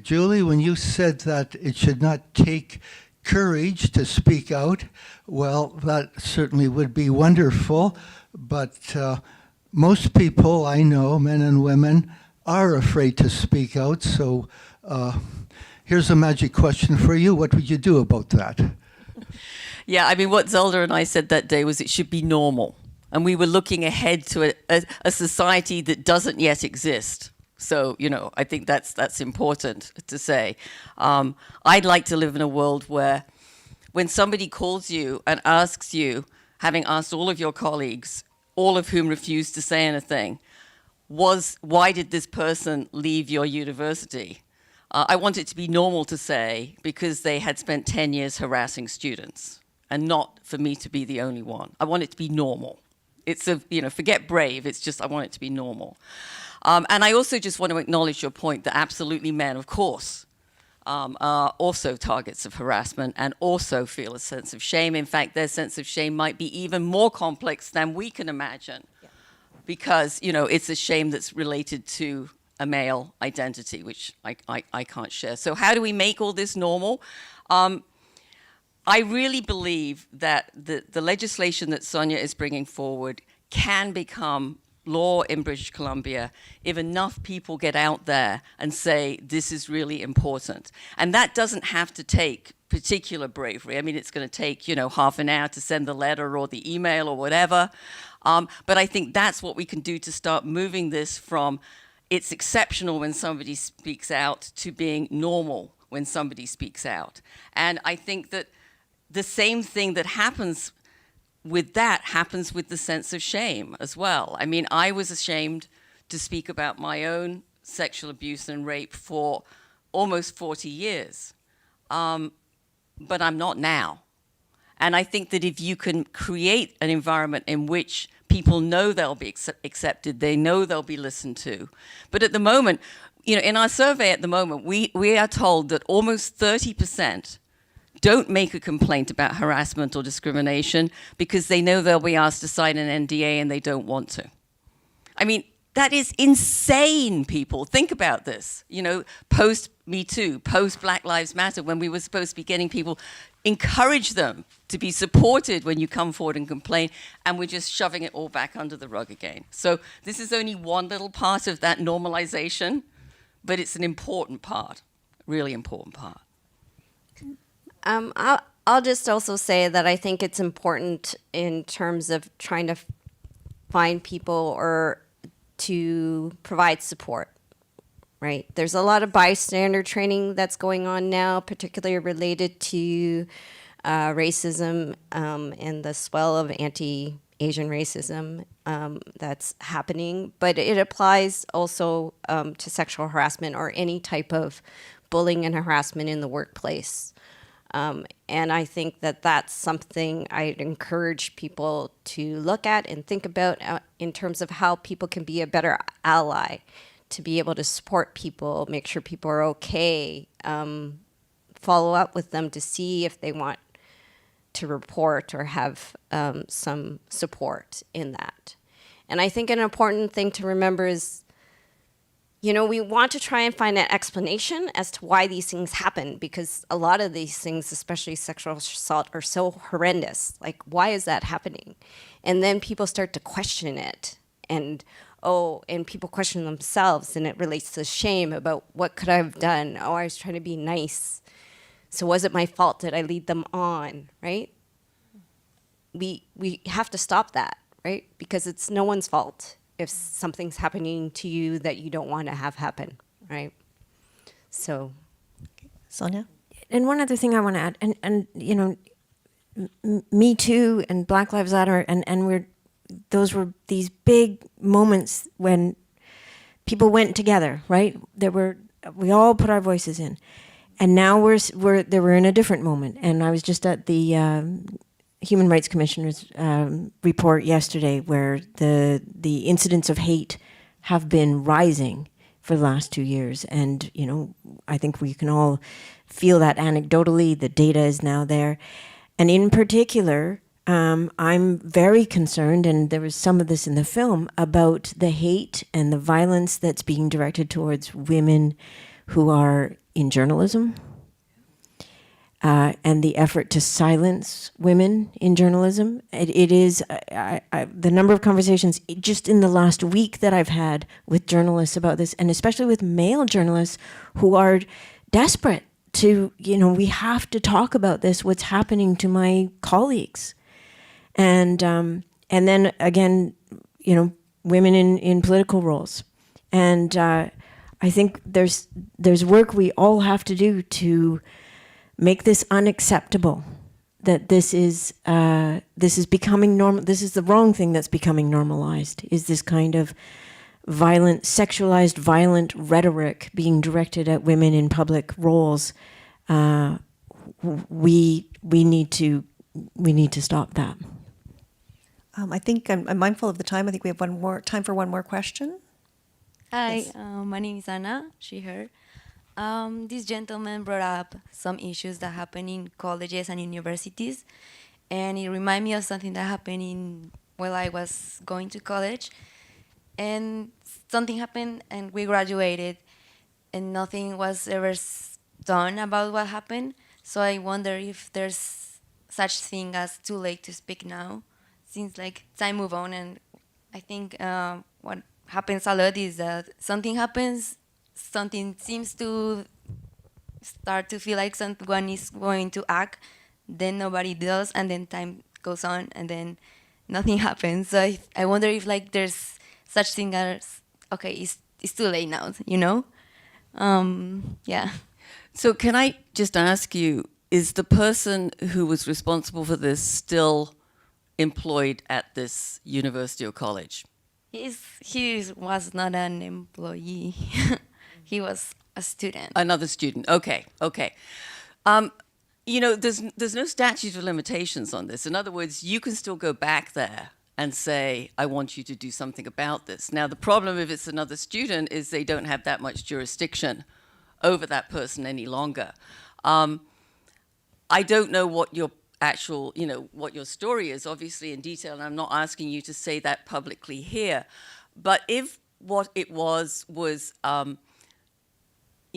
Speaker 12: Julie, when you said that it should not take courage to speak out, well, that certainly would be wonderful. But most people I know, men and women, are afraid to speak out. So here's a magic question for you. What would you do about that?
Speaker 7: Yeah, I mean, what Zelda and I said that day was it should be normal. And we were looking ahead to a society that doesn't yet exist. So, I think that's important to say. I'd like to live in a world where when somebody calls you and asks you, having asked all of your colleagues, all of whom refused to say anything, why did this person leave your university? I want it to be normal to say because they had spent 10 years harassing students, and not for me to be the only one. I want it to be normal. It's forget brave, it's just I want it to be normal. And I also just want to acknowledge your point that absolutely men, of course, are also targets of harassment and also feel a sense of shame. In fact, their sense of shame might be even more complex than we can imagine because, it's a shame that's related to a male identity, which I can't share. So how do we make all this normal? I really believe that the legislation that Sonia is bringing forward can become law in British Columbia if enough people get out there and say this is really important. And that doesn't have to take particular bravery. I mean, it's going to take, half an hour to send the letter or the email or whatever. But I think that's what we can do to start moving this from it's exceptional when somebody speaks out to being normal when somebody speaks out. And I think that the same thing that happens with that happens with the sense of shame as well. I mean, I was ashamed to speak about my own sexual abuse and rape for almost 40 years, but I'm not now. And I think that if you can create an environment in which people know they'll be accepted, they know they'll be listened to. But at the moment, in our survey at the moment, we are told that almost 30% don't make a complaint about harassment or discrimination because they know they'll be asked to sign an NDA and they don't want to. I mean, that is insane, people. Think about this. Post Me Too, post Black Lives Matter, when we were supposed to be getting people, encourage them to be supported when you come forward and complain, and we're just shoving it all back under the rug again. So this is only one little part of that normalization, but it's an important part, really important part.
Speaker 8: I'll just also say that I think it's important in terms of trying to find people or to provide support, right? There's a lot of bystander training that's going on now, particularly related to racism and the swell of Asian racism that's happening, but it applies also to sexual harassment or any type of bullying and harassment in the workplace. And I think that that's something I'd encourage people to look at and think about in terms of how people can be a better ally, to be able to support people, make sure people are okay, follow up with them to see if they want to report or have some support in that. And I think an important thing to remember is, you know, we want to try and find an explanation as to why these things happen, because a lot of these things, especially sexual assault, are so horrendous. Like, why is that happening? And then people start to question it. And people question themselves, and it relates to shame about what could I have done? Oh, I was trying to be nice. So was it my fault? Did I lead them on, right? We have to stop that, right? Because it's no one's fault if something's happening to you that you don't want to have happen, right? So.
Speaker 6: Sonia?
Speaker 5: And one other thing I want to add, and you know, Me Too and Black Lives Matter, and those were these big moments when people went together, right? We all put our voices in. And now we're in a different moment. And I was just at the Human Rights Commissioner's report yesterday, where the incidents of hate have been rising for the last 2 years. And, you know, I think we can all feel that anecdotally. The data is now there. And in particular, I'm very concerned, and there was some of this in the film, about the hate and the violence that's being directed towards women who are in journalism, and the effort to silence women in journalism. It is the number of conversations just in the last week that I've had with journalists about this, and especially with male journalists who are desperate to, you know, we have to talk about this, what's happening to my colleagues. And then again, you know, women in political roles. And I think there's work we all have to do to make this unacceptable. That this is becoming normal. This is the wrong thing that's becoming normalized. Is this kind of violent, sexualized, violent rhetoric being directed at women in public roles? We need to stop that.
Speaker 6: I think I'm mindful of the time. I think we have time for one more question.
Speaker 13: Hi,
Speaker 6: Yes.
Speaker 13: my name is Anna, she, her. This gentleman brought up some issues that happen in colleges and universities, and it reminded me of something that happened while I was going to college. And something happened, and we graduated, and nothing was ever done about what happened. So I wonder if there's such thing as too late to speak now. Seems like time move on, and I think what happens a lot is that something happens, something seems to start to feel like someone is going to act, then nobody does, and then time goes on, and then nothing happens. So I wonder if like there's such thing as, okay, it's too late now, you know? Yeah.
Speaker 7: So can I just ask you, is the person who was responsible for this still employed at this university or college?
Speaker 13: He was not an employee. He was a student.
Speaker 7: Another student. Okay. You know, there's no statute of limitations on this. In other words, you can still go back there and say, I want you to do something about this. Now, the problem if it's another student is they don't have that much jurisdiction over that person any longer. I don't know what your actual, you know, what your story is, obviously in detail, and I'm not asking you to say that publicly here. But if what it was, you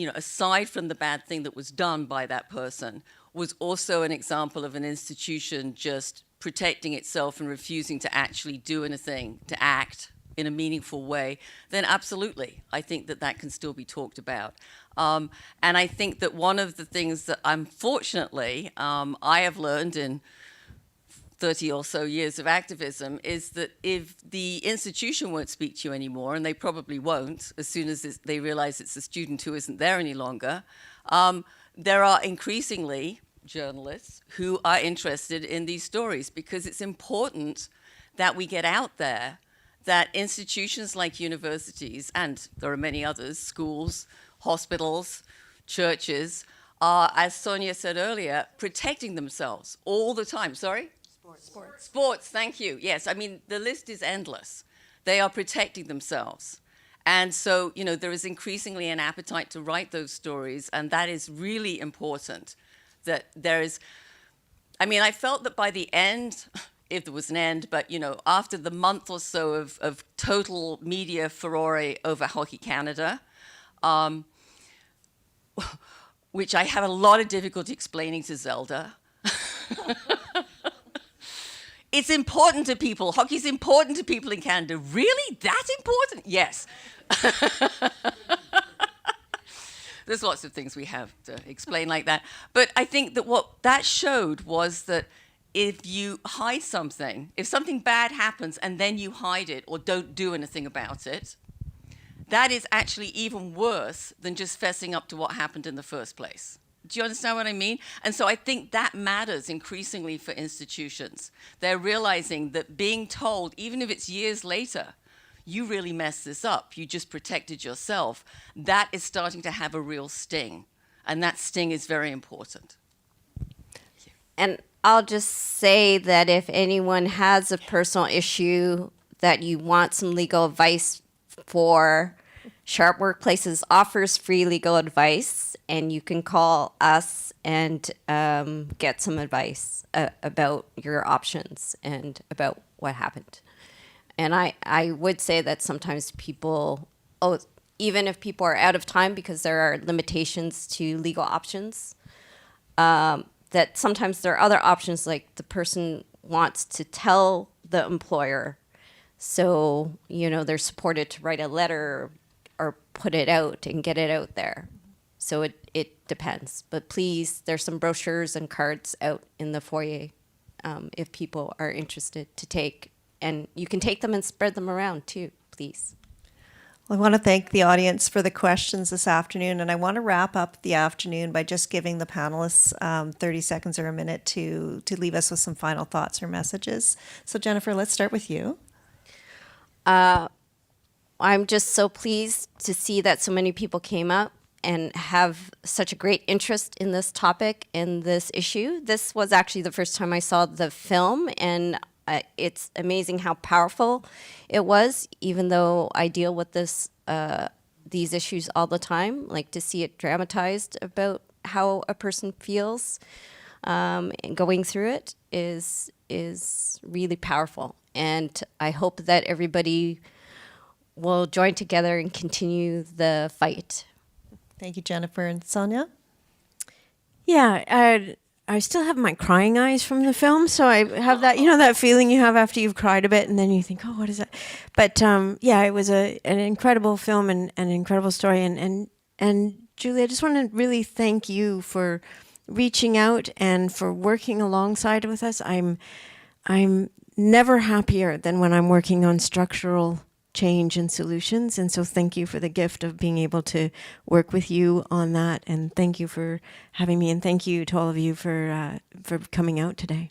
Speaker 7: know, aside from the bad thing that was done by that person, was also an example of an institution just protecting itself and refusing to actually do anything, to act in a meaningful way, then absolutely, I think that can still be talked about. And I think that one of the things that unfortunately I have learned in 30 or so years of activism is that if the institution won't speak to you anymore, and they probably won't as soon as they realize it's a student who isn't there any longer, there are increasingly journalists who are interested in these stories because it's important that we get out there, that institutions like universities, and there are many others, schools, hospitals, churches, are, as Sonia said earlier, protecting themselves all the time. Sorry? Sports, thank you. Yes, I mean, the list is endless. They are protecting themselves. And so, you know, there is increasingly an appetite to write those stories, and that is really important. That there is, I mean, I felt that by the end, if there was an end, but, you know, after the month or so of total media furore over Hockey Canada, which I have a lot of difficulty explaining to Zelda. It's important to people. Hockey's important to people in Canada. Really? That's important? Yes. There's lots of things we have to explain like that. But I think that what that showed was that if you hide something, if something bad happens and then you hide it or don't do anything about it, that is actually even worse than just fessing up to what happened in the first place. Do you understand what I mean? And so I think that matters increasingly for institutions. They're realizing that being told, even if it's years later, you really messed this up, you just protected yourself, that is starting to have a real sting. And that sting is very important.
Speaker 8: And I'll just say that if anyone has a personal issue that you want some legal advice for, Sharp Workplaces offers free legal advice, and you can call us and get some advice about your options and about what happened. And I would say that sometimes people, even if people are out of time because there are limitations to legal options, that sometimes there are other options, like the person wants to tell the employer, so, you know, they're supported to write a letter or put it out and get it out there. So it depends. But please, there's some brochures and cards out in the foyer if people are interested to take. And you can take them and spread them around too, please.
Speaker 6: Well, I want to thank the audience for the questions this afternoon, and I want to wrap up the afternoon by just giving the panelists 30 seconds or a minute to leave us with some final thoughts or messages. So Jennifer, let's start with you.
Speaker 8: I'm just so pleased to see that so many people came up and have such a great interest in this topic and this issue. This was actually the first time I saw the film, and it's amazing how powerful it was, even though I deal with these issues all the time. Like, to see it dramatized about how a person feels and going through it is really powerful. And I hope that everybody will join together and continue the fight.
Speaker 6: Thank you, Jennifer. And Sonia?
Speaker 5: Yeah, I still have my crying eyes from the film, so I have that, you know, that feeling you have after you've cried a bit, and then you think, oh, what is that? But yeah, it was an incredible film and an incredible story. And Julie, I just want to really thank you for reaching out and for working alongside with us. I'm never happier than when I'm working on structural change and solutions. And so thank you for the gift of being able to work with you on that. And thank you for having me. And thank you to all of you for coming out today.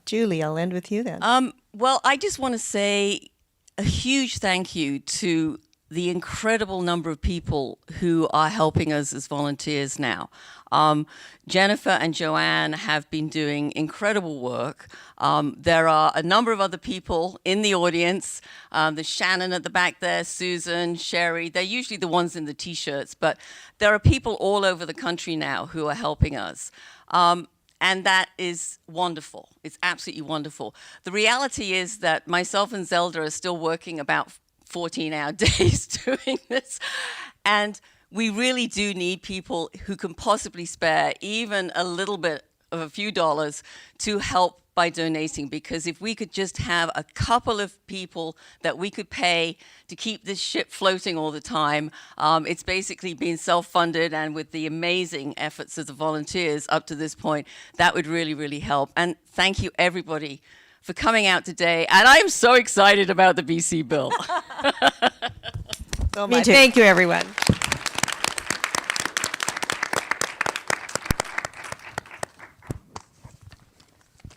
Speaker 6: Julie, I'll end with you then.
Speaker 7: Well, I just want to say a huge thank you to the incredible number of people who are helping us as volunteers now. Jennifer and Joanne have been doing incredible work. There are a number of other people in the audience. There's Shannon at the back there, Susan, Sherry. They're usually the ones in the T-shirts, but there are people all over the country now who are helping us. And that is wonderful. It's absolutely wonderful. The reality is that myself and Zelda are still working about 14-hour days doing this. And we really do need people who can possibly spare even a little bit of a few dollars to help by donating, because if we could just have a couple of people that we could pay to keep this ship floating all the time, it's basically been self-funded, and with the amazing efforts of the volunteers up to this point, that would really, really help. And thank you, everybody, for coming out today. And I'm so excited about the BC bill.
Speaker 6: Me too. Thank you, everyone.